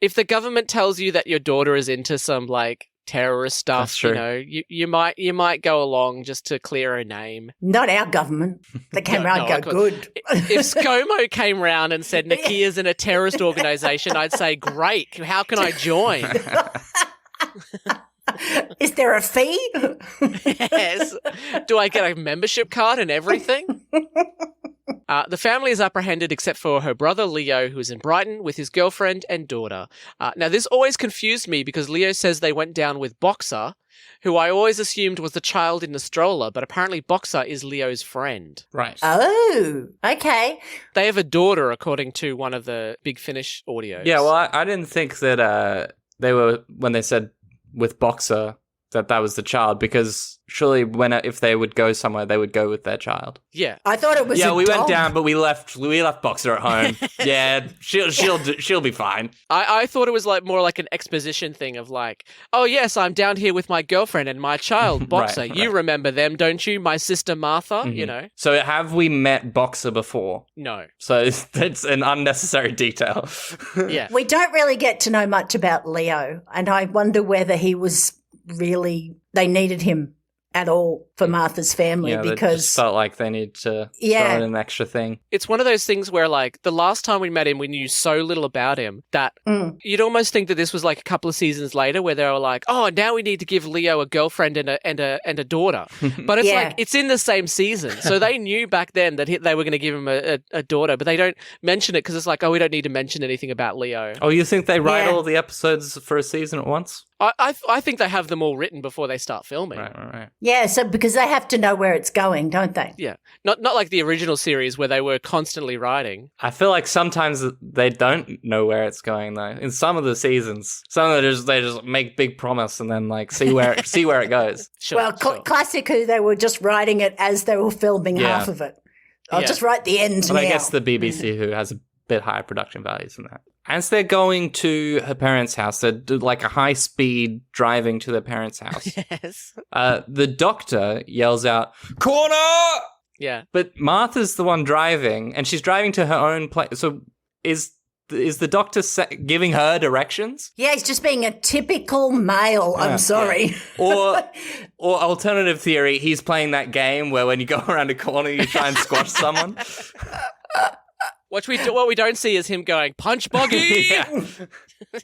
If the government tells you that your daughter is into some like terrorist stuff, you might go along just to clear her name. Not our government. They came round and go, good. If ScoMo came round and said Nicchia's in a terrorist organisation, I'd say, great, how can I join? Is there a fee? Yes. Do I get a membership card and everything? The family is apprehended except for her brother Leo, who is in Brighton with his girlfriend and daughter. Now, this always confused me because Leo says they went down with Boxer, who I always assumed was the child in the stroller, but apparently Boxer is Leo's friend. Right. Oh, okay. They have a daughter, according to one of the Big Finish audios. Yeah, well, I didn't think that they were, when they said with Boxer, that was the child, because surely if they would go somewhere, they would go with their child. Yeah. I thought it was we went down, but we left Boxer at home. Yeah, she'll be fine. I thought it was like more like an exposition thing of like, oh yes, I'm down here with my girlfriend and my child, Boxer. Right. You remember them, don't you? My sister Martha, So have we met Boxer before? No. So it's an unnecessary detail. Yeah. We don't really get to know much about Leo, and I wonder whether he was really, they needed him at all for Martha's family, They because just felt like they need to throw in an extra thing. It's one of those things where like the last time we met him, we knew so little about him that you'd almost think that this was like a couple of seasons later where they were like, oh, now we need to give Leo a girlfriend and a daughter. But it's like, it's in the same season. So they knew back then that they were going to give him a daughter, but they don't mention it because it's like, oh, we don't need to mention anything about Leo. Oh, you think they write all the episodes for a season at once? I think they have them all written before they start filming. Right. Yeah, so because they have to know where it's going, don't they? Yeah. Not like the original series where they were constantly writing. I feel like sometimes they don't know where it's going though. In some of the seasons, they just make big promise and then like see where it goes. Sure, classic who they were just writing it as they were filming half of it. I'll just write the end But now. I guess the BBC who has a bit higher production values than that. As they're going to her parents' house, they're like a high-speed driving to their parents' house. Yes. The doctor yells out, "Corner!" Yeah. But Martha's the one driving, and she's driving to her own place. So is the doctor giving her directions? Yeah, he's just being a typical male. I'm sorry. Yeah. Or alternative theory, he's playing that game where when you go around a corner, you try and squash someone. What we don't see is him going, punch buggy! Yeah.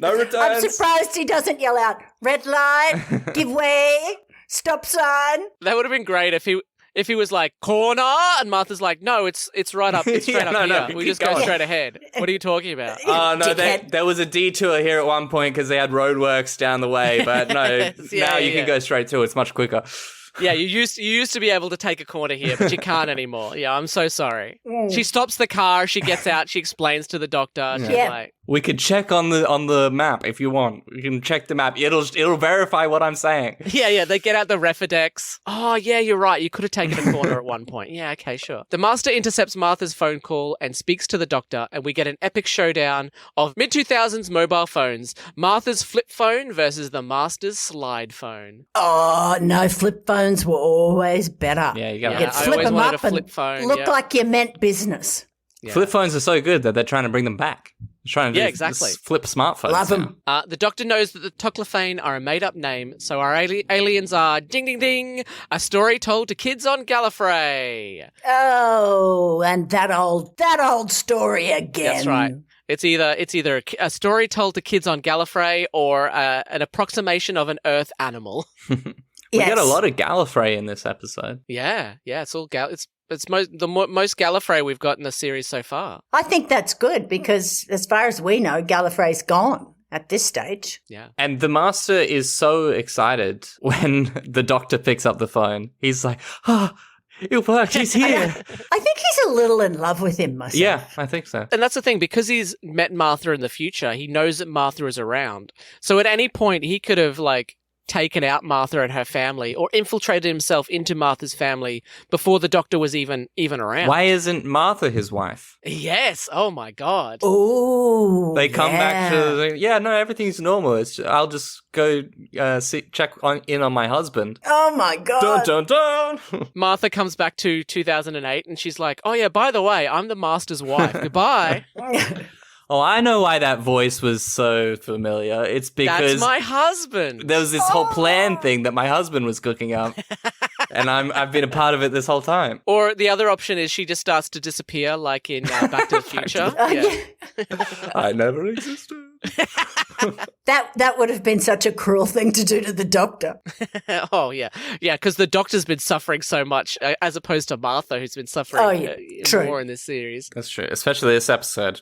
No returns. I'm surprised he doesn't yell out, red light, give way, stop sign. That would have been great if he was like, corner, and Martha's like, no, it's right up, it's straight up here. We just go straight ahead. What are you talking about? Oh, no, there was a detour here at one point because they had roadworks down the way, but no, now you can go straight to it. It's much quicker. Yeah, you used to be able to take a corner here, but you can't anymore. Yeah, I'm so sorry. She stops the car, she gets out, she explains to the doctor. She's like, we could check on the map if you want. We can check the map. It'll verify what I'm saying. Yeah, they get out the Refidex. Oh, yeah, you're right. You could have taken a corner at one point. Yeah, okay, sure. The Master intercepts Martha's phone call and speaks to the doctor, and we get an epic showdown of mid-2000s mobile phones. Martha's flip phone versus the Master's slide phone. Oh, no, flip phones were always better. Yeah, you gotta You'd I flip always them wanted up a flip and phone. look like you meant business. Yeah. Flip phones are so good that they're trying to bring them back. They're trying to do exactly. flip smartphones. Love them. The doctor knows that the Toclophane are a made-up name, so our aliens are ding ding ding, a story told to kids on Gallifrey. Oh, and that old story again. That's right. It's either a story told to kids on Gallifrey or an approximation of an Earth animal. We get a lot of Gallifrey in this episode. Yeah, it's all it's most Gallifrey we've got in the series so far. I think that's good because, as far as we know, Gallifrey's gone at this stage. Yeah. And the Master is so excited when the Doctor picks up the phone. He's like, it worked. He's here. I think he's a little in love with him myself. Yeah, I think so. And that's the thing, because he's met Martha in the future, he knows that Martha is around. So at any point, he could have, taken out Martha and her family or infiltrated himself into Martha's family before the Doctor was even around. Why isn't Martha his wife? Yes. Oh, my God. Ooh, They come back to everything's normal. I'll just go check in on my husband. Oh, my God. Dun, dun, dun. Martha comes back to 2008 and she's like, oh, yeah, by the way, I'm the Master's wife. Goodbye. Oh, I know why that voice was so familiar. It's because that's my husband. There was this whole plan thing that my husband was cooking up, and I've been a part of it this whole time. Or the other option is she just starts to disappear, like in Back to the Future. I never existed. That would have been such a cruel thing to do to the Doctor. Oh, yeah. Yeah, because the Doctor's been suffering so much, as opposed to Martha, who's been suffering more in this series. That's true. Especially this episode.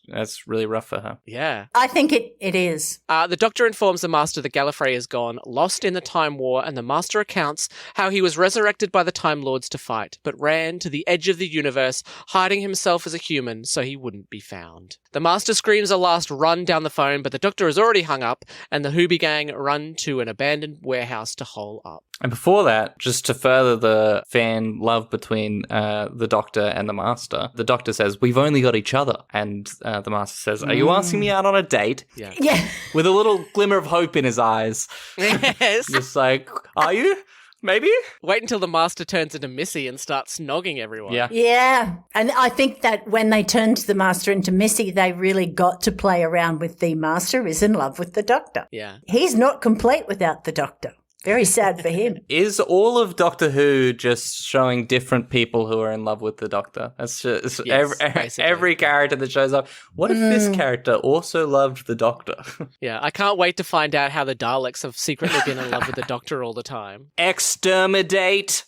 That's really rough for her. Yeah. I think it is. The Doctor informs the Master that Gallifrey is gone, lost in the Time War, and the Master recounts how he was resurrected by the Time Lords to fight, but ran to the edge of the universe, hiding himself as a human so he wouldn't be found. The Master screams a last run down the phone, but the Doctor is already hung up, and the Hoobie gang run to an abandoned warehouse to hole up. And before that, just to further the fan love between the Doctor and the Master, the Doctor says, "We've only got each other." And the Master says, "Are you asking me out on a date?" Yeah. With a little glimmer of hope in his eyes. Yes. Just like, are you? Maybe? Wait until the Master turns into Missy and starts snogging everyone. Yeah. Yeah. And I think that when they turned the Master into Missy, they really got to play around with the Master is in love with the Doctor. Yeah. He's not complete without the Doctor. Very sad for him. Is all of Doctor Who just showing different people who are in love with the Doctor? That's just every character that shows up. What if this character also loved the Doctor? Yeah, I can't wait to find out how the Daleks have secretly been in love with the Doctor all the time. Exterminate!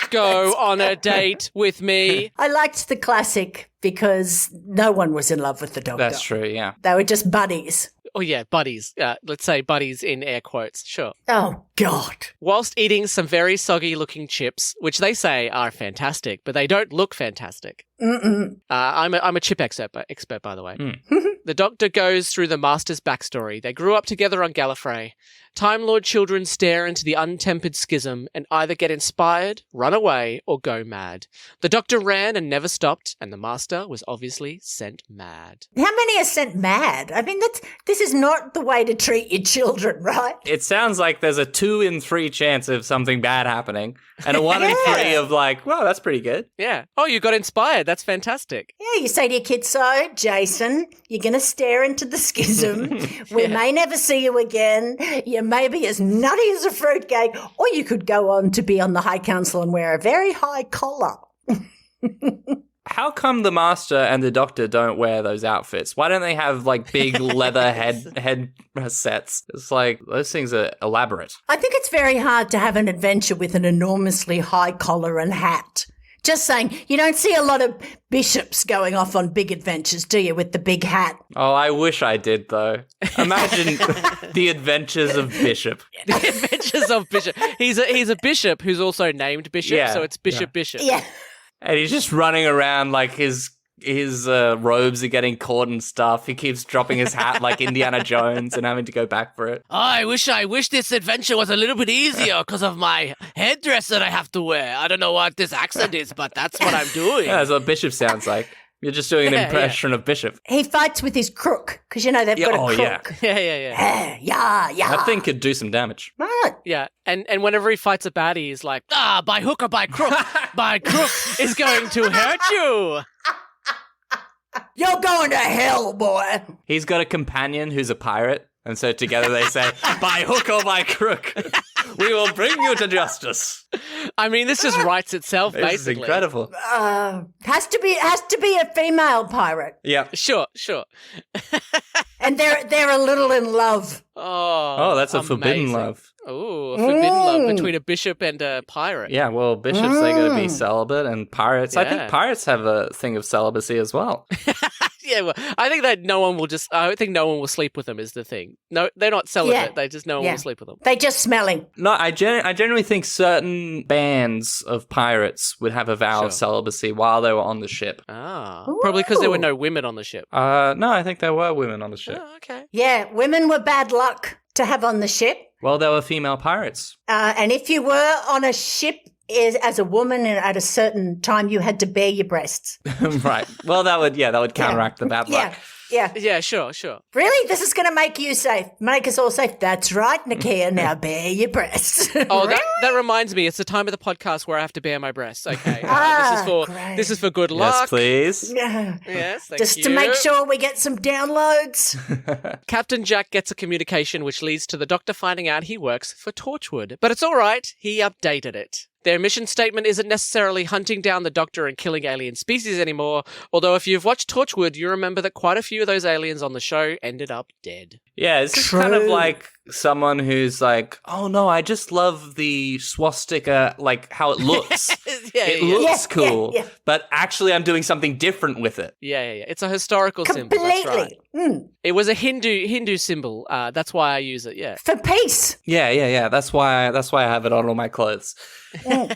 Go on a date with me. I liked the classic because no one was in love with the Doctor. That's true, yeah. They were just buddies. Oh, yeah, buddies. Let's say buddies in air quotes. Sure. Oh, God. Whilst eating some very soggy-looking chips, which they say are fantastic, but they don't look fantastic. I'm a chip expert, by the way. The Doctor goes through the Master's backstory. They grew up together on Gallifrey. Time Lord children stare into the untempered schism and either get inspired, run away, or go mad. The Doctor ran and never stopped, and the Master was obviously sent mad. How many are sent mad? I mean, this is not the way to treat your children, right? It sounds like there's a 2 in 3 chance of something bad happening, and a 1 in 3 of like, well, that's pretty good. Yeah. Oh, you got inspired. That's fantastic. Yeah, you say to your kids, so, Jason, you're going to stare into the schism. We may never see you again. You may be as nutty as a fruitcake, or you could go on to be on the High Council and wear a very high collar. How come the Master and the Doctor don't wear those outfits? Why don't they have like big leather head sets? It's like those things are elaborate. I think it's very hard to have an adventure with an enormously high collar and hat. Just saying, you don't see a lot of bishops going off on big adventures, do you, with the big hat? Oh, I wish I did, though. Imagine the adventures of Bishop. The adventures of Bishop. He's a bishop who's also named Bishop, so it's Bishop. Yeah. And he's just running around like his robes are getting caught and stuff. He keeps dropping his hat like Indiana Jones and having to go back for it. Oh, I wish this adventure was a little bit easier because of my headdress that I have to wear. I don't know what this accent is, but that's what I'm doing. Yeah, that's what Bishop sounds like. You're just doing an impression of Bishop. He fights with his crook because, they've got a crook. Yeah. Yeah. That thing could do some damage. Right. Yeah, and whenever he fights a baddie, he's like, by hook or by crook, my crook is going to hurt you. You're going to hell, boy. He's got a companion who's a pirate, and so together they say, by hook or by crook, we will bring you to justice. I mean, this just writes itself, basically. This is incredible. Has to be a female pirate. Yeah. Sure. And they're a little in love. Oh, that's a forbidden love. Oh, a forbidden love between a bishop and a pirate. Yeah, well, bishops, they got to be celibate, and pirates, I think pirates have a thing of celibacy as well. Yeah, well, I think that I don't think no one will sleep with them is the thing. No, they're not celibate. Yeah. No one will sleep with them. They just smelling. No, I generally think certain bands of pirates would have a vow of celibacy while they were on the ship. Probably because there were no women on the ship. No, I think there were women on the ship. Oh, okay. Yeah, women were bad luck to have on the ship. Well, there were female pirates. And if you were on a ship as a woman and at a certain time, you had to bare your breasts. Right. Well, that would counteract the bad luck. Yeah, sure. Really? This is going to make you safe. Make us all safe. That's right, Nicchia. Now bare your breasts. Oh, that reminds me. It's the time of the podcast where I have to bare my breasts. Okay. This is for good luck. Yes, please. Yes, thank Just you. to make sure we get some downloads. Captain Jack gets a communication which leads to the Doctor finding out he works for Torchwood. But it's all right. He updated it. Their mission statement isn't necessarily hunting down the Doctor and killing alien species anymore, although if you've watched Torchwood, you remember that quite a few of those aliens on the show ended up dead. Yeah, it's just kind of like someone who's like, oh no, I just love the swastika, like how it looks. It looks cool, but actually I'm doing something different with it. Yeah. It's a historical symbol. That's right. It was a Hindu symbol. That's why I use it, yeah. For peace. Yeah. That's why I have it on all my clothes. Yeah.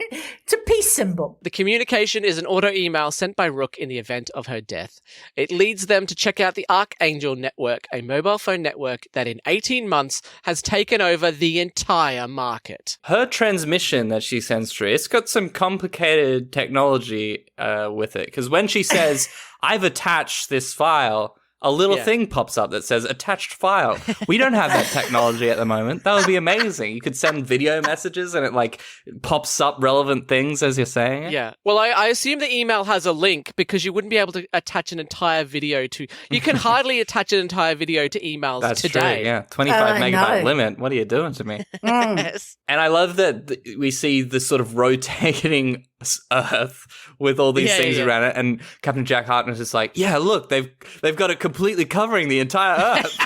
It's a peace symbol. The communication is an auto email sent by Rook in the event of her death. It leads them to check out the Archangel Network, a mobile phone network that in 18 months has taken over the entire market. Her transmission that she sends through, it's got some complicated technology with it. Because when she says, I've attached this file, a little thing pops up that says attached file. We don't have that technology at the moment. That would be amazing. You could send video messages and it pops up relevant things as you're saying it. Yeah. Well, I assume the email has a link because you wouldn't be able to attach an entire video to... You can hardly attach an entire video to emails That's today. True, yeah. 25 megabyte limit. What are you doing to me? Yes. And I love that we see this sort of rotating Earth with all these things around it, and Captain Jack Harkness is like, yeah, look, they've got it completely covering the entire Earth.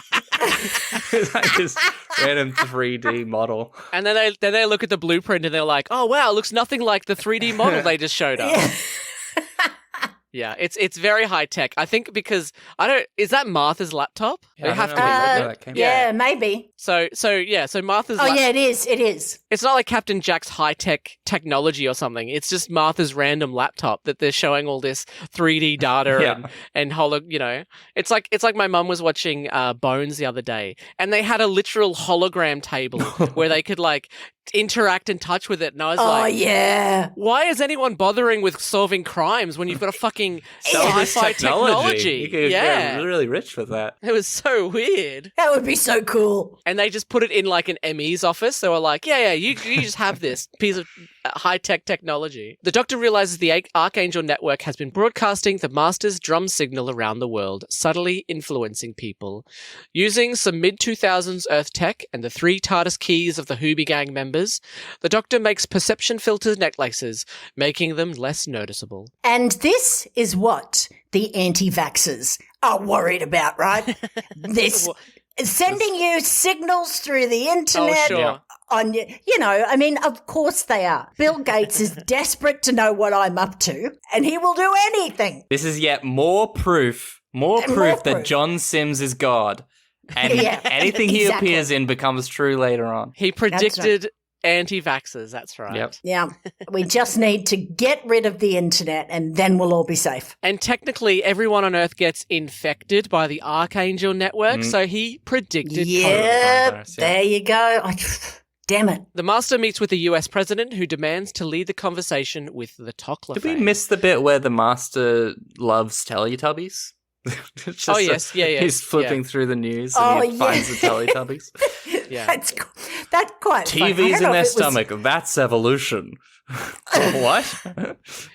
It's like this random 3D model. And then they look at the blueprint and they're like, oh wow, it looks nothing like the 3D model they just showed us. Yeah, it's very high tech. I think because is that Martha's laptop? Yeah, it have to be. Wouldn't it? Yeah, maybe. So Martha's. Oh yeah, it is. It is. It's not like Captain Jack's high tech technology or something. It's just Martha's random laptop that they're showing all this 3D data and It's like my mum was watching Bones the other day, and they had a literal hologram table where they could interact and touch with it, and I was like, yeah, why is anyone bothering with solving crimes when you've got a fucking sci-fi technology? You could get really rich with that. It was so weird. That would be so cool. And they just put it in an ME's office. They were like, you just have this piece of high-tech technology. The Doctor realizes the Archangel Network has been broadcasting the Master's drum signal around the world, subtly influencing people. Using some mid-2000s Earth tech and the 3 TARDIS keys of the Hoobie Gang members, the Doctor makes perception filter necklaces, making them less noticeable. And this is what the anti-vaxxers are worried about, right? This sending you signals through the internet. Oh, sure. on you. You know, I mean, of course they are. Bill Gates is desperate to know what I'm up to, and he will do anything. This is yet more proof that John Sims is God. And anything he appears in becomes true later on. He predicted anti-vaxxers, that's right. Yep. Yeah, we just need to get rid of the internet and then we'll all be safe. And technically, everyone on Earth gets infected by the Archangel network, so he predicted coronavirus. There you go. Damn it. The Master meets with the US president, who demands to lead the conversation with the Toclafane. Did we miss the bit where the Master loves Teletubbies? Yes. He's flipping through the news and he finds the Teletubbies. That's quite TVs in their stomach. That's evolution. What?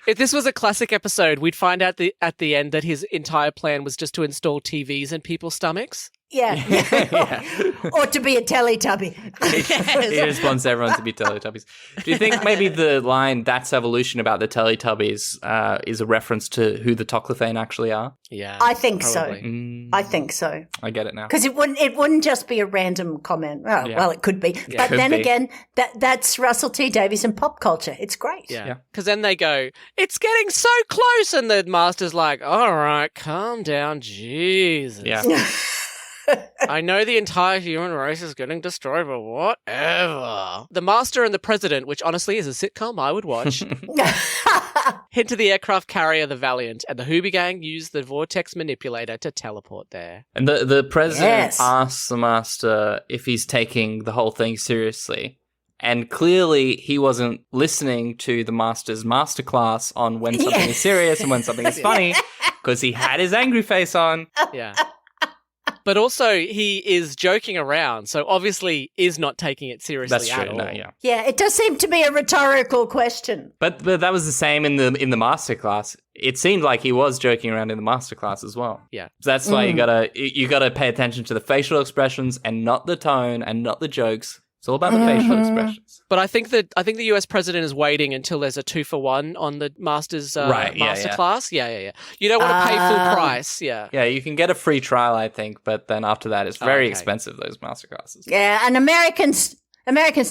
If this was a classic episode, we'd find out at the end that his entire plan was just to install TVs in people's stomachs. Yeah. Or to be a Teletubby. He just wants everyone to be Teletubbies. Do you think maybe the line, that's evolution about the Teletubbies, is a reference to who the Toclafane actually are? Yeah. I think probably. so. I think so. I get it now. Because it wouldn't just be a random comment. Oh, well, it could be. Yeah. But then again, that's Russell T Davies in pop culture. It's great. Yeah. Because then they go, it's getting so close. And the Master's like, all right, calm down. Jesus. Yeah. I know the entire human race is getting destroyed, but whatever. The Master and the President, which honestly is a sitcom I would watch, head to the aircraft carrier, the Valiant, and the Hoobie Gang use the vortex manipulator to teleport there. And the President asks the Master if he's taking the whole thing seriously. And clearly he wasn't listening to the Master's masterclass on when something is serious and when something is funny, because he had his angry face on. Yeah. But also, he is joking around, so obviously is not taking it seriously at all. Yeah, it does seem to be a rhetorical question. But that was the same in the masterclass. It seemed like he was joking around in the masterclass as well. Yeah. So that's why you gotta pay attention to the facial expressions and not the tone and not the jokes. It's all about the facial expressions. But I think the US president is waiting until there's a 2-for-1 on the Master's masterclass. Yeah. You don't want to pay full price. Yeah. Yeah, you can get a free trial, I think, but then after that, it's very expensive, those masterclasses. Yeah, and Americans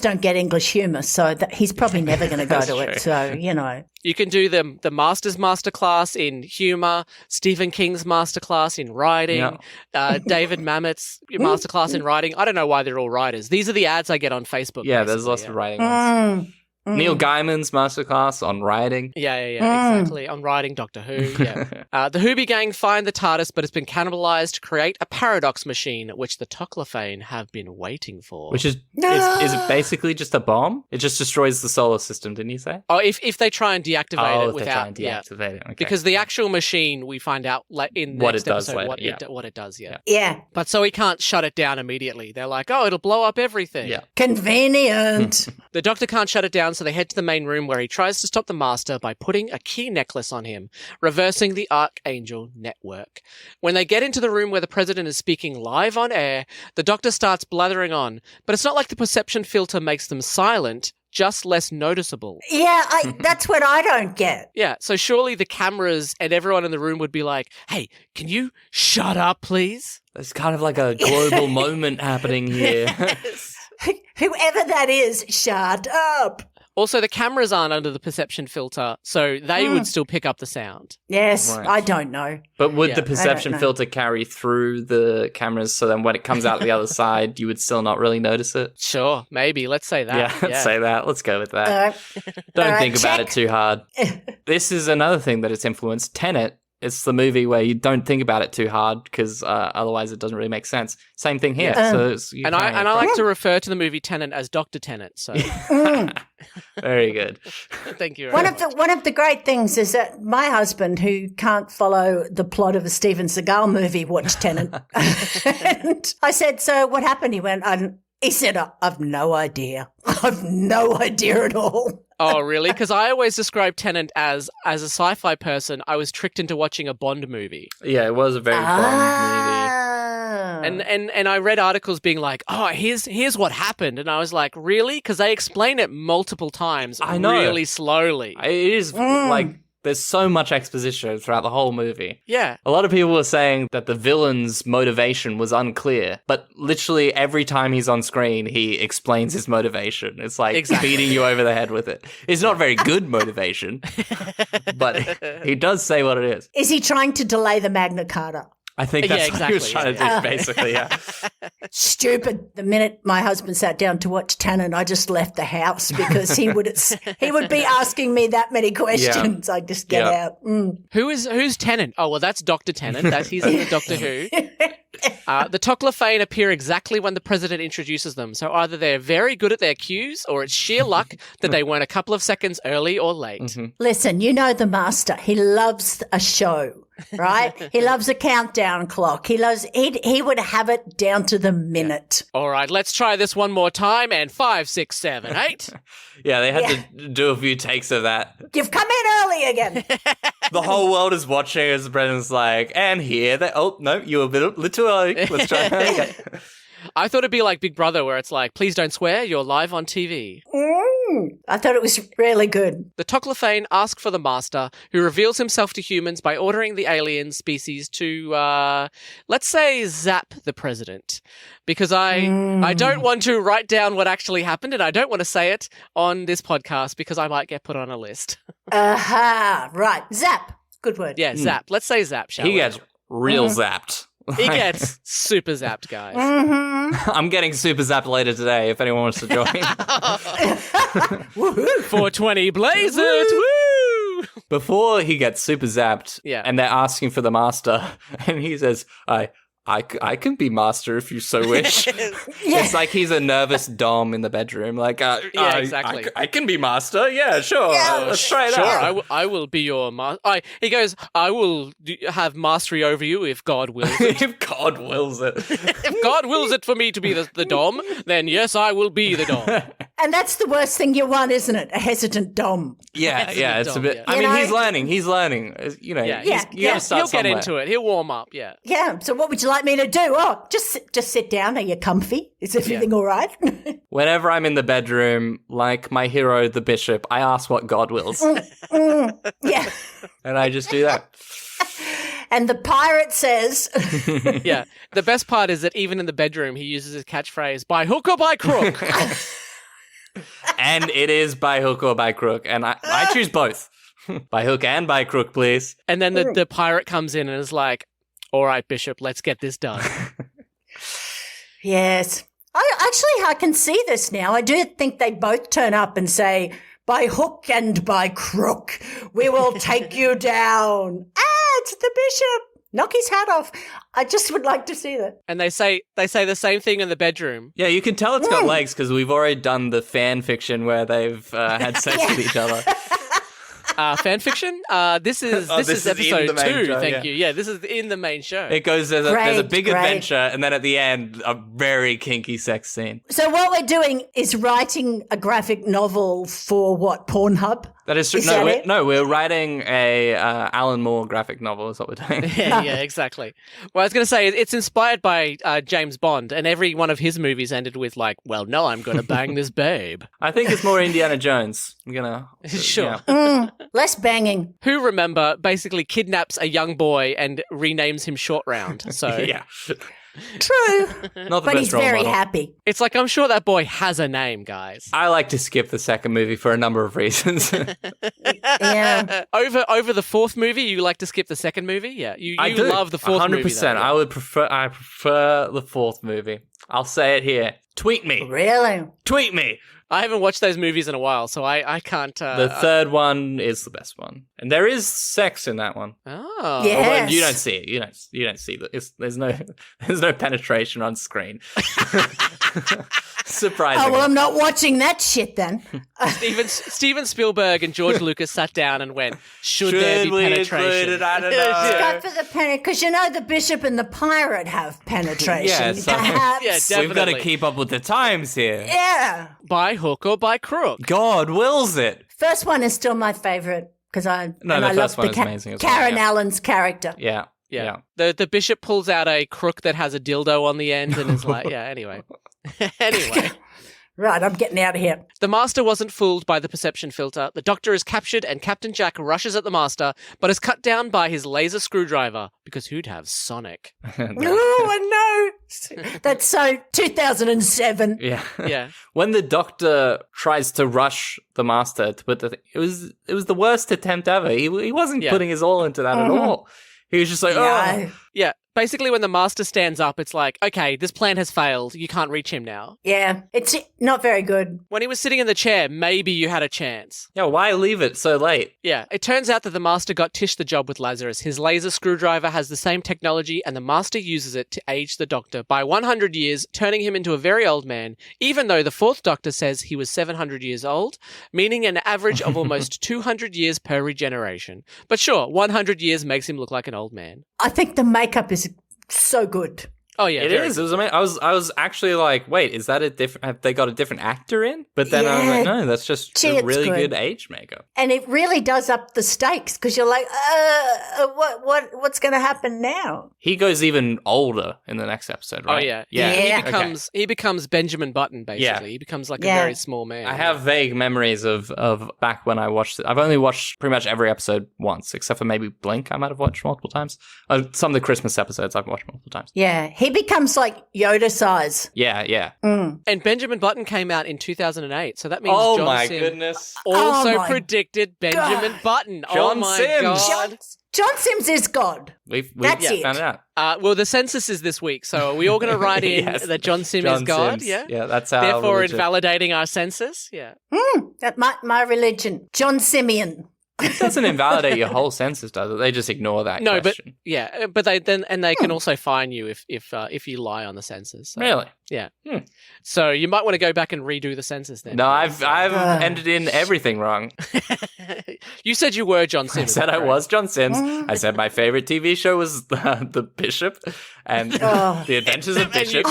don't get English humour, so he's probably never going to go to it. So, you know. You can do the Master's masterclass in humour, Stephen King's masterclass in writing, David Mamet's masterclass in writing. I don't know why they're all writers. These are the ads I get on Facebook. Yeah, there's lots of writing ones. Neil Gaiman's masterclass on writing. Yeah, exactly. On writing Doctor Who, yeah. The Hoobie Gang find the TARDIS, but it's been cannibalized to create a paradox machine, which the Toclafane have been waiting for. Which is it basically just a bomb? It just destroys the solar system, didn't you say? Oh, if they try and deactivate it without... they try and deactivate it, okay. Because the actual machine, we find out in the next episode what it does, Yeah. But so we can't shut it down immediately. They're like, oh, it'll blow up everything. Yeah. Convenient. The Doctor can't shut it down, so they head to the main room where he tries to stop the Master by putting a key necklace on him, reversing the Archangel network. When they get into the room where the President is speaking live on air, the Doctor starts blathering on, but it's not like the perception filter makes them silent, just less noticeable. Yeah, that's what I don't get. Yeah, so surely the cameras and everyone in the room would be like, hey, can you shut up, please? There's kind of like a global moment happening here. Yes. Whoever that is, shut up. Also, the cameras aren't under the perception filter, so they would still pick up the sound. Yes, Right. I don't know. But would the perception filter carry through the cameras so then when it comes out the other side, you would still not really notice it? Sure, maybe. Let's say that. Yeah, let's say that. Let's go with that. All right. Don't think about it too hard. This is another thing that it's influenced. Tenet. It's the movie where you don't think about it too hard because otherwise it doesn't really make sense. Same thing here. I like to refer to the movie Tennant as Dr. Tennant. So very good. Thank you. One of the great things is that my husband, who can't follow the plot of a Steven Seagal movie, watched Tennant. And I said, "So what happened?" He went, he said, "I've no idea. I've no idea at all." Oh, really? Because I always describe Tennant as a sci-fi person, I was tricked into watching a Bond movie. Yeah, it was a very Bond movie. And I read articles being like, oh, here's what happened. And I was like, really? Because they explain it multiple times really slowly. It is like there's so much exposition throughout the whole movie. Yeah. A lot of people were saying that the villain's motivation was unclear, but literally every time he's on screen, he explains his motivation. It's like beating you over the head with it. It's not very good motivation, but he does say what it is. Is he trying to delay the Magna Carta? I think that's what he was trying to do, basically, yeah. Stupid. The minute my husband sat down to watch Tennant, I just left the house because he would be asking me that many questions. I'd just get out. Who's Tennant? Oh, well, that's Dr. Tennant. He's in the Doctor Who. The Toclafane appear exactly when the president introduces them, so either they're very good at their cues or it's sheer luck that they weren't a couple of seconds early or late. Mm-hmm. Listen, you know the master. He loves a show, right? He loves a countdown clock. He would have it down to the minute. All right, let's try this one more time, and 5, 6, 7, 8. Yeah, they had to do a few takes of that. You've come in early again. The whole world is watching as the president's like, and here they. Oh no, you were a little too early. Let's try that again. I thought it'd be like Big Brother, where it's like, please don't swear, you're live on TV. I thought it was really good. The Toclafane ask for the Master, who reveals himself to humans by ordering the alien species to, let's say, zap the president. Because I don't want to write down what actually happened, and I don't want to say it on this podcast because I might get put on a list. Aha, right. Zap. Good word. Yeah, zap. Let's say zap, shall we? He gets real zapped. He gets super zapped, guys. I'm getting super zapped later today if anyone wants to join. 420 blaze it! Woo! Before he gets super zapped, and they're asking for the master, and he says, I can be master if you so wish. It's like he's a nervous dom in the bedroom. Like, exactly. I can be master. Yeah, sure. Let's try it out. Sure, I will be your master. He goes, I will have mastery over you if God wills it. If God wills it. If God wills it for me to be the dom, then yes, I will be the dom. And that's the worst thing you want, isn't it? A hesitant dom. Yeah, it's dom, a bit. yeah. I mean, he's learning. You know, you gotta start he'll somewhere. get into it. He'll warm up. Yeah. Yeah. So what would you like me to do? Oh, just sit down. Are you comfy? Is everything all right? Whenever I'm in the bedroom, like my hero, the bishop, I ask what God wills. Yeah. And I just do that. And the pirate says... Yeah. The best part is that even in the bedroom, he uses his catchphrase, by hook or by crook. And it is by hook or by crook. And I choose both. By hook and by crook, please. And then the pirate comes in and is like, all right, Bishop, let's get this done. Yes. I can see this now. I do think they both turn up and say, by hook and by crook, we will take you down. It's the bishop. Knock his hat off. I just would like to see that. And they say the same thing in the bedroom. Yeah, you can tell it's got legs because we've already done the fan fiction where they've had sex with each other. Fan fiction? This is episode 2, thank you. Yeah, this is in the main show. It goes, there's a big adventure, and then at the end, a very kinky sex scene. So what we're doing is writing a graphic novel for what, Pornhub? That is true. We're writing a Alan Moore graphic novel is what we're doing. Yeah, exactly. Well, I was going to say, it's inspired by James Bond, and every one of his movies ended with like, well, no, I'm going to bang this babe. I think it's more Indiana Jones. I'm going to... Sure. Yeah. Less banging. Who, remember, basically kidnaps a young boy and renames him Short Round. So Yeah. True. Not the But best he's role very model. happy. it's like, I'm sure that boy has a name, guys. I like to skip the second movie for a number of reasons. Yeah. Over the fourth movie, you like to skip the second movie? Yeah, you I do. love the fourth 100%. movie. 100%. I prefer the fourth movie. I'll say it here. Tweet me. Really? Tweet me. I haven't watched those movies in a while, so I can't... The third one is the best one. And there is sex in that one. Oh. Yeah. Although Yes. you don't see it. You don't see that. There's no penetration on screen. Surprisingly. Oh, well, I'm not watching that shit then. Steven Spielberg and George Lucas sat down and went, should there be we penetration? include it? I don't Go know. for the penny, because you know the bishop and the pirate have penetration. Yeah, so- Perhaps. Yeah, We've got to definitely. keep up with the times here. Yeah. By hook or by crook? God wills it. First one is still my favourite, because I No, the love first one the is amazing as well, Karen yeah. Allen's character. Yeah. Yeah. The bishop pulls out a crook that has a dildo on the end and is like, yeah, anyway. Anyway. Right, I'm getting out of here. The Master wasn't fooled by the perception filter. The Doctor is captured and Captain Jack rushes at the Master, but is cut down by his laser screwdriver, because who'd have Sonic? Oh, I know. That's so 2007. Yeah. Yeah. When the Doctor tries to rush the Master to put it was the worst attempt ever. He wasn't putting his all into that at all. He was just like, oh. Yeah. Basically, when the Master stands up, it's like, okay, this plan has failed. You can't reach him now. Yeah, it's not very good. When he was sitting in the chair, maybe you had a chance. Yeah, why leave it so late? Yeah, it turns out that the Master got Tish the job with Lazarus. His laser screwdriver has the same technology, and the Master uses it to age the Doctor by 100 years, turning him into a very old man, even though the fourth Doctor says he was 700 years old, meaning an average of almost 200 years per regeneration. But sure, 100 years makes him look like an old man. I think the makeup is so good. Oh yeah, it is. It was amazing. I was actually like, wait, is that a different? Have they got a different actor in? But then I was like, no, that's just a really good age makeup. And it really does up the stakes because you're like, what's going to happen now? He goes even older in the next episode, right? Oh yeah, Yeah. He becomes Benjamin Button basically. Yeah. He becomes like a very small man. I have vague memories of back when I watched it. I've only watched pretty much every episode once, except for maybe Blink. I might have watched multiple times. Some of the Christmas episodes I've watched multiple times. Yeah, he becomes like Yoda size. Yeah. And Benjamin Button came out in 2008, so that means Oh John my Sim goodness! also predicted Benjamin Button. John oh my Sims. god! John Sims is God. We've That's it. found it out. Well, the census is this week, so are we all going to write in Yes. that John Sim John is God? Sims. Yeah. Yeah, that's our Therefore, religion. invalidating our census. Yeah. That my religion. John Simeon. It doesn't invalidate your whole census, does it? They just ignore that No, question. but yeah, but they can also fine you if you lie on the census. So, Really? Yeah. So you might want to go back and redo the census then. No, I've entered in everything wrong. You said you were John I Sims. said I was John Sims. I said my favorite TV show was The Bishop and The Adventures of Bishop.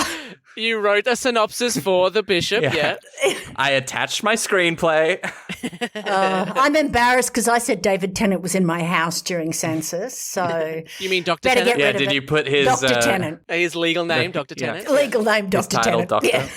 You wrote a synopsis for The Bishop, yeah. I attached my screenplay. I'm embarrassed because I said David Tennant was in my house during census. So You mean Dr. Better Tennant? get Yeah, rid of did it. you put his Dr. Tennant. His legal name, Dr. Tennant. Legal name, his Dr. title, Tennant. Doctor? Yeah.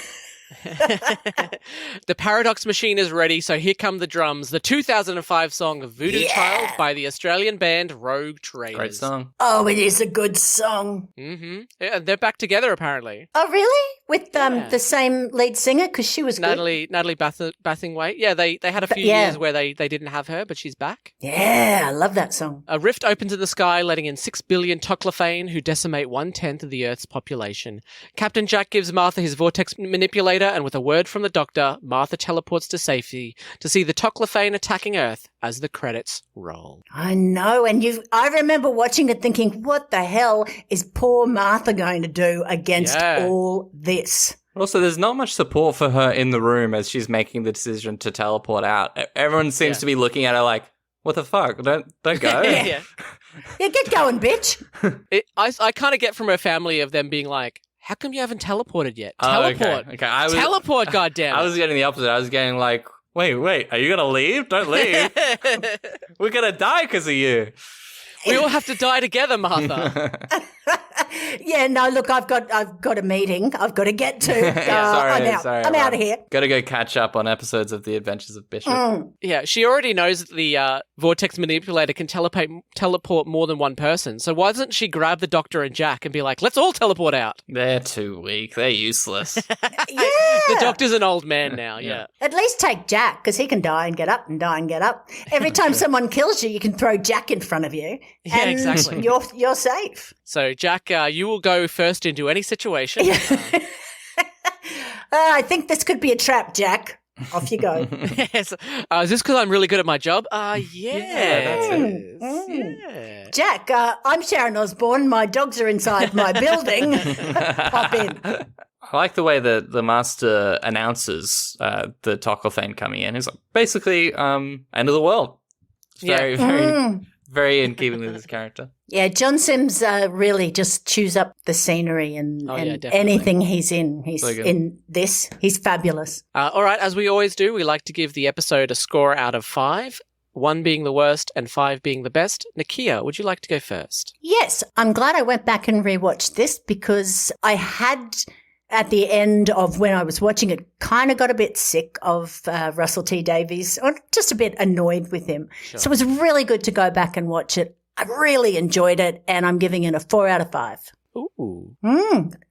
The Paradox Machine is ready, so here come the drums. The 2005 song Voodoo Child by the Australian band Rogue Traders. Great song. Oh, it is a good song. Mm-hmm. Yeah, they're back together apparently. Oh, really? With the same lead singer? Because she was good. Natalie Bathingwaite. Yeah, they had a few yeah. years where they didn't have her, but she's back. Yeah, I love that song. A rift opens in the sky, letting in 6 billion Toclophane, who decimate 1/10 of the Earth's population. Captain Jack gives Martha his vortex manipulator, and with a word from the Doctor, Martha teleports to safety to see the Toclophane attacking Earth as the credits roll. I know, and I remember watching it thinking, what the hell is poor Martha going to do against all this? Also, there's not much support for her in the room as she's making the decision to teleport out. Everyone seems to be looking at her like, what the fuck? Don't go. Yeah. Yeah, get going, bitch. I kind of get from her family of them being like, how come you haven't teleported yet? Oh, Teleport. okay. Teleport, goddammit. I was getting the opposite. I was getting like, wait, are you going to leave? Don't leave. We're going to die because of you. We all have to die together, Martha. Yeah, no, look, I've got a meeting I've got to get to. I'm out of here. Got to go catch up on episodes of The Adventures of Bishop. Yeah, she already knows that the vortex manipulator can teleport more than one person. So why doesn't she grab the Doctor and Jack and be like, let's all teleport out? They're too weak. They're useless. Yeah. The Doctor's an old man now, yeah. At least take Jack, because he can die and get up and die and get up. Every time someone kills you, you can throw Jack in front of you. Yeah, and exactly. You're safe. So, Jack, you will go first into any situation. I think this could be a trap, Jack. Off you go. Yes. Is this because I'm really good at my job? Yeah. That's it. Yeah. Jack, I'm Sharon Osbourne. My dogs are inside my building. Pop in. I like the way that the Master announces the Toclophane coming in. He's like, basically, end of the world. It's very in keeping with his character. Yeah, John Sims really just chews up the scenery and anything he's in. He's in this. He's fabulous. All right, as we always do, we like to give the episode a score out of 5, 1 being the worst and 5 being the best. Nicchia, would you like to go first? Yes, I'm glad I went back and rewatched this because I had at the end of when I was watching it, kind of got a bit sick of Russell T Davies, or just a bit annoyed with him. Sure. So it was really good to go back and watch it. I really enjoyed it, and I'm giving it a 4 out of 5. Ooh.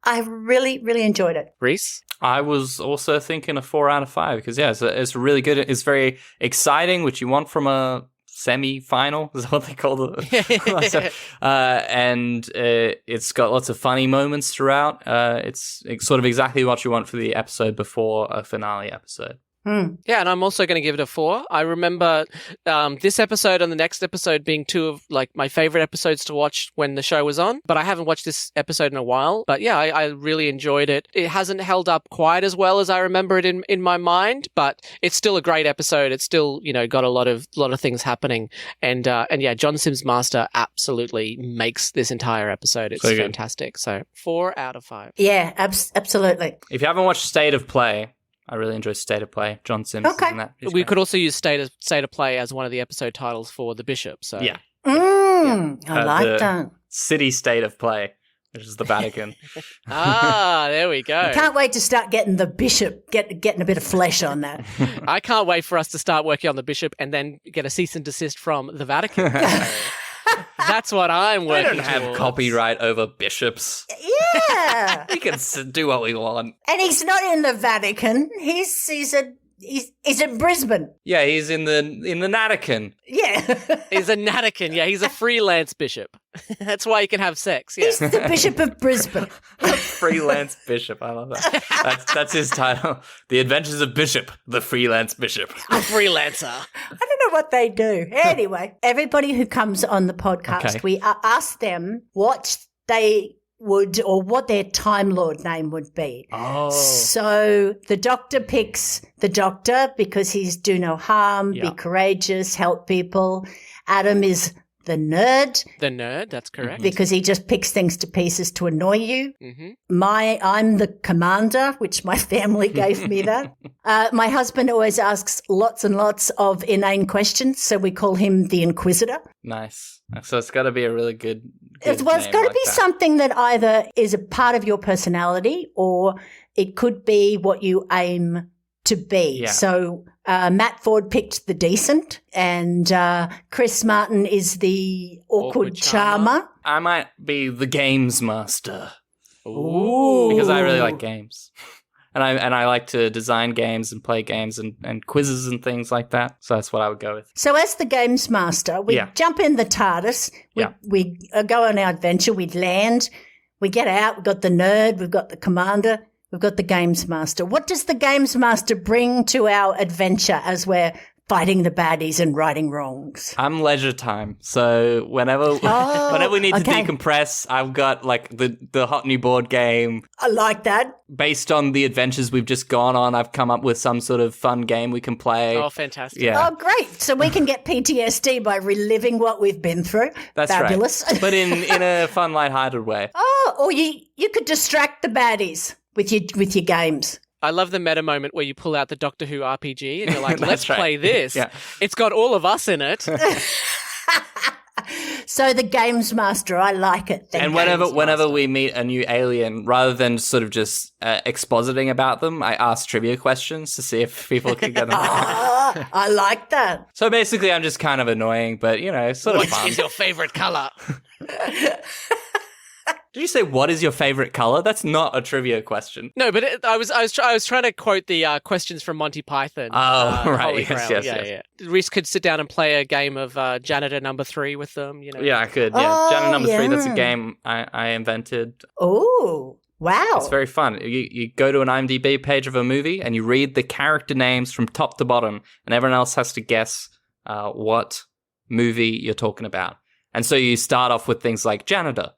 I really, really enjoyed it. Reese? I was also thinking a 4 out of 5 because, yeah, it's really good. It's very exciting, which you want from a semi-final, is what they call it. And it's got lots of funny moments throughout. It's sort of exactly what you want for the episode before a finale episode. Yeah, and I'm also going to give it a 4. I remember this episode and the next episode being two of like my favorite episodes to watch when the show was on, but I haven't watched this episode in a while. But yeah, I really enjoyed it. It hasn't held up quite as well as I remember it in my mind, but it's still a great episode. It's still, got a lot of things happening. And yeah, John Sims Master absolutely makes this entire episode. It's so fantastic. So 4 out of 5. Yeah, absolutely. If you haven't watched State of Play, I really enjoy State of Play. John Sims is in that. We could also use State of Play as one of the episode titles for The Bishop. So yeah. I like that. City State of Play, which is the Vatican. There we go. Can't wait to start getting the bishop, getting a bit of flesh on that. I can't wait for us to start working on the Bishop and then get a cease and desist from the Vatican. That's what I'm working We don't have towards. copyright over bishops. Yeah. We can do what we want. And he's not in the Vatican. He's in Brisbane. Yeah, he's in the Vatican. Yeah. He's a Natican. Yeah, he's a freelance bishop. That's why he can have sex. Yeah. He's the Bishop of Brisbane. Freelance Bishop. I love that. That's his title. The Adventures of Bishop, the Freelance Bishop. A freelancer. I don't know what they do. Anyway, everybody who comes on the podcast, we ask them what they would or what their Time Lord name would be. Oh. So the Doctor picks the Doctor because he's do no harm, be courageous, help people. Adam is the nerd. The nerd, that's correct. Because he just picks things to pieces to annoy you. Mm-hmm. I'm the commander, which my family gave me that. My husband always asks lots and lots of inane questions, so we call him the Inquisitor. Nice. So it's got to be a really good It's got to be something that either is a part of your personality or it could be what you aim to be. Yeah. So Matt Ford picked the decent and Chris Martin is the awkward charmer. I might be the games master. Ooh. Because I really like games. And I like to design games and play games and quizzes and things like that. So that's what I would go with. So as the games master, we jump in the TARDIS. We go on our adventure. We land. We get out. We've got the nerd. We've got the commander. We've got the games master. What does the games master bring to our adventure as we're fighting the baddies and righting wrongs? I'm leisure time. So whenever we need to decompress, I've got like the hot new board game. I like that. Based on the adventures we've just gone on, I've come up with some sort of fun game we can play. Oh, fantastic. Yeah. Oh, great. So we can get PTSD by reliving what we've been through. That's fabulous. Right. But in a fun, lighthearted way. Oh, or you could distract the baddies with your games. I love the meta moment where you pull out the Doctor Who RPG and you're like, let's play this. Yeah. It's got all of us in it. So the games master, I like it. And whenever we meet a new alien, rather than sort of just expositing about them, I ask trivia questions to see if people can get them. I like that. So basically, I'm just kind of annoying, but sort of fun. What is your favorite colour? Did you say what is your favorite color? That's not a trivia question. No, but I was trying to quote the questions from Monty Python. Oh, right. Holy Yes, Grail. yes. Yeah. Reese could sit down and play a game of Janitor Number 3 with them. Yeah, I could. Yeah, Oh, Janitor Number 3. That's a yeah. game I invented. Oh, wow. It's very fun. You go to an IMDb page of a movie and you read the character names from top to bottom, and everyone else has to guess what movie you're talking about. And so you start off with things like Janitor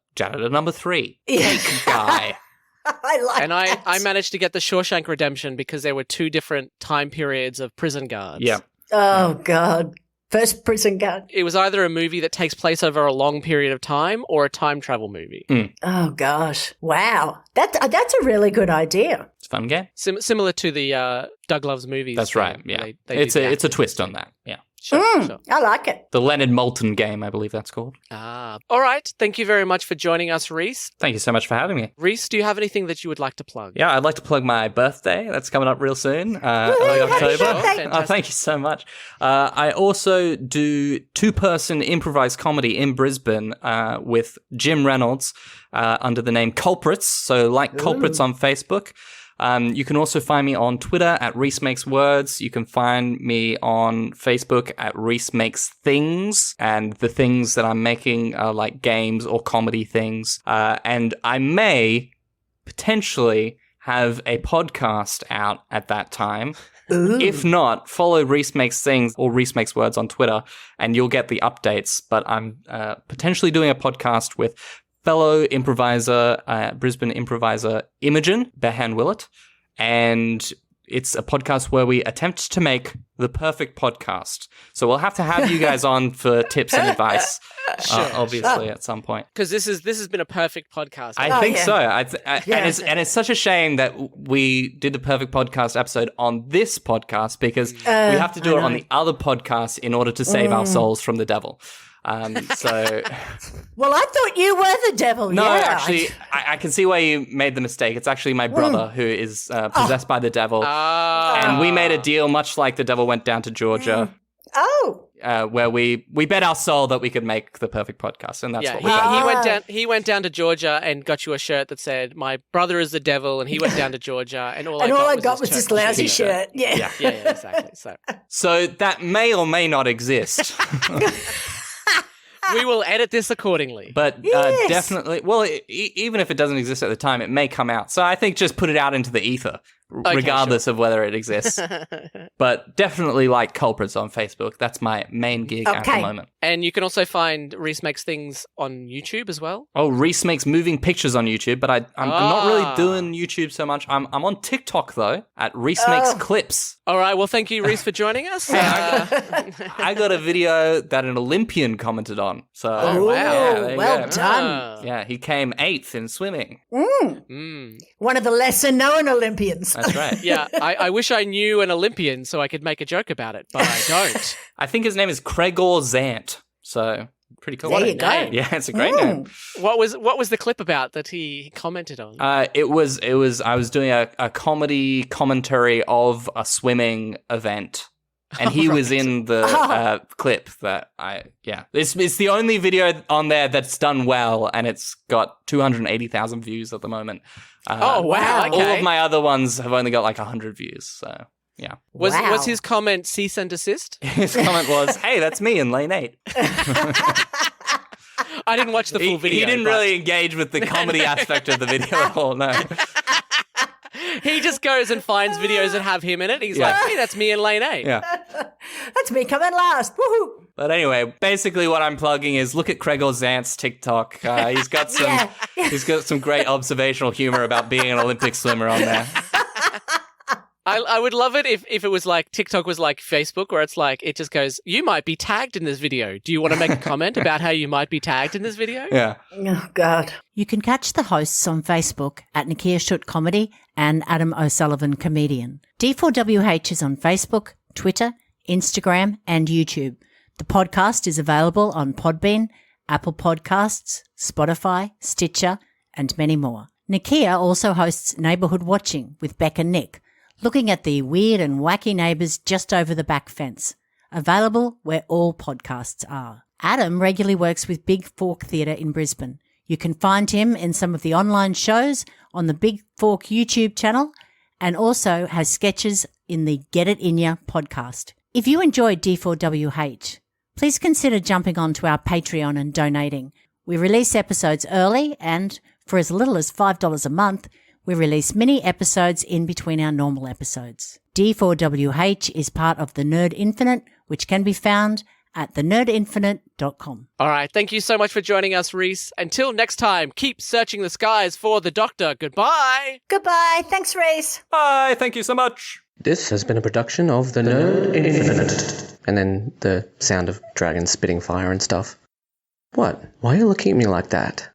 Number 3, Cake Guy. I like And that. I managed to get the Shawshank Redemption because there were 2 different time periods of prison guards. Yeah. Oh, God. First prison guard. It was either a movie that takes place over a long period of time or a time travel movie. Oh, gosh. Wow. That's a really good idea. It's a fun game. Similar to the Doug Loves Movies. That's right. Yeah. They it's do that. a twist on that. Yeah. Sure. I like it. The Leonard Moulton game, I believe that's called. All right. Thank you very much for joining us, Rhys. Thank you so much for having me. Rhys, do you have anything that you would like to plug? Yeah, I'd like to plug my birthday. That's coming up real soon, early happy October. birthday. Oh, thank you so much. I also do two-person improvised comedy in Brisbane with Jim Reynolds under the name Culprits. So like Culprits on Facebook. You can also find me on Twitter at Rhys Makes Words. You can find me on Facebook at Rhys Makes Things. And the things that I'm making are like games or comedy things. And I may potentially have a podcast out at that time. If not, follow Rhys Makes Things or Rhys Makes Words on Twitter and you'll get the updates. But I'm potentially doing a podcast with fellow improviser, Brisbane improviser Imogen Behan-Willett. And it's a podcast where we attempt to make the perfect podcast. So we'll have to have you guys on for tips and advice, obviously, at some point. Because this has been a perfect podcast. I think so. Yeah. And it's such a shame that we did the perfect podcast episode on this podcast because we have to do it on the other podcast in order to save our souls from the devil. So Well, I thought you were the devil. no, yeah. actually, I can see why you made the mistake. It's actually my brother who is possessed by the devil, and we made a deal, much like the devil went down to Georgia, where we bet our soul that we could make the perfect podcast, and that's what we done. He went down to Georgia and got you a shirt that said "My brother is the devil," and he went down to Georgia, and all I got was this lousy shirt. Yeah. Yeah, exactly. So that may or may not exist. We will edit this accordingly. But definitely, well, even if it doesn't exist at the time, it may come out. So I think just put it out into the ether, regardless of whether it exists. But definitely like Culprits on Facebook. That's my main gig at the moment. And you can also find Rhys Makes Things on YouTube as well. Oh, Rhys Makes Moving Pictures on YouTube, but I'm not really doing YouTube so much. I'm on TikTok, though, at Rhys Makes Clips. All right, well, thank you, Rhys, for joining us. I got a video that an Olympian commented on. So, wow. Yeah, well done. Yeah, he came 8th in swimming. One of the lesser known Olympians. That's right. Yeah, I wish I knew an Olympian so I could make a joke about it, but I don't. I think his name is Gregor Zant. So, pretty cool. There you go. Yeah, it's a great name. What was the clip about that he commented on? It was I was doing a comedy commentary of a swimming event. And he was in the clip that it's the only video on there that's done well, and it's got 280,000 views at the moment. Oh, wow. Okay. All of my other ones have only got like 100 views, so yeah. Was his comment cease and desist? His comment was, "Hey, that's me in lane 8." I didn't watch the full video. He didn't really engage with the comedy aspect of the video at all, no. He just goes and finds videos that have him in it. He's like, "Hey, that's me in lane 8." Yeah. That's me coming last. Woohoo! But anyway, basically what I'm plugging is look at Gregor Zant's TikTok. He's got some he's got some great observational humor about being an Olympic swimmer on there. I would love it if it was like TikTok was like Facebook, where it's like it just goes, "You might be tagged in this video. Do you want to make a comment about how you might be tagged in this video?" Yeah. Oh, God. You can catch the hosts on Facebook at Nicchia Schutt Comedy and Adam O'Sullivan Comedian. D4WH is on Facebook, Twitter, Instagram, and YouTube. The podcast is available on Podbean, Apple Podcasts, Spotify, Stitcher, and many more. Nicchia also hosts Neighbourhood Watching with Beck and Nick, looking at the weird and wacky neighbours just over the back fence. Available where all podcasts are. Adam regularly works with Big Fork Theatre in Brisbane. You can find him in some of the online shows on the Big Fork YouTube channel and also has sketches in the Get It In Ya podcast. If you enjoyed D4WH, please consider jumping onto our Patreon and donating. We release episodes early and, for as little as $5 a month, we release mini episodes in between our normal episodes. D4WH is part of the Nerd Infinite, which can be found at thenerdinfinite.com. All right. Thank you so much for joining us, Rhys. Until next time, keep searching the skies for the Doctor. Goodbye. Goodbye. Thanks, Rhys. Bye. Thank you so much. This has been a production of the Nerd Infinite. And then the sound of dragons spitting fire and stuff. What? Why are you looking at me like that?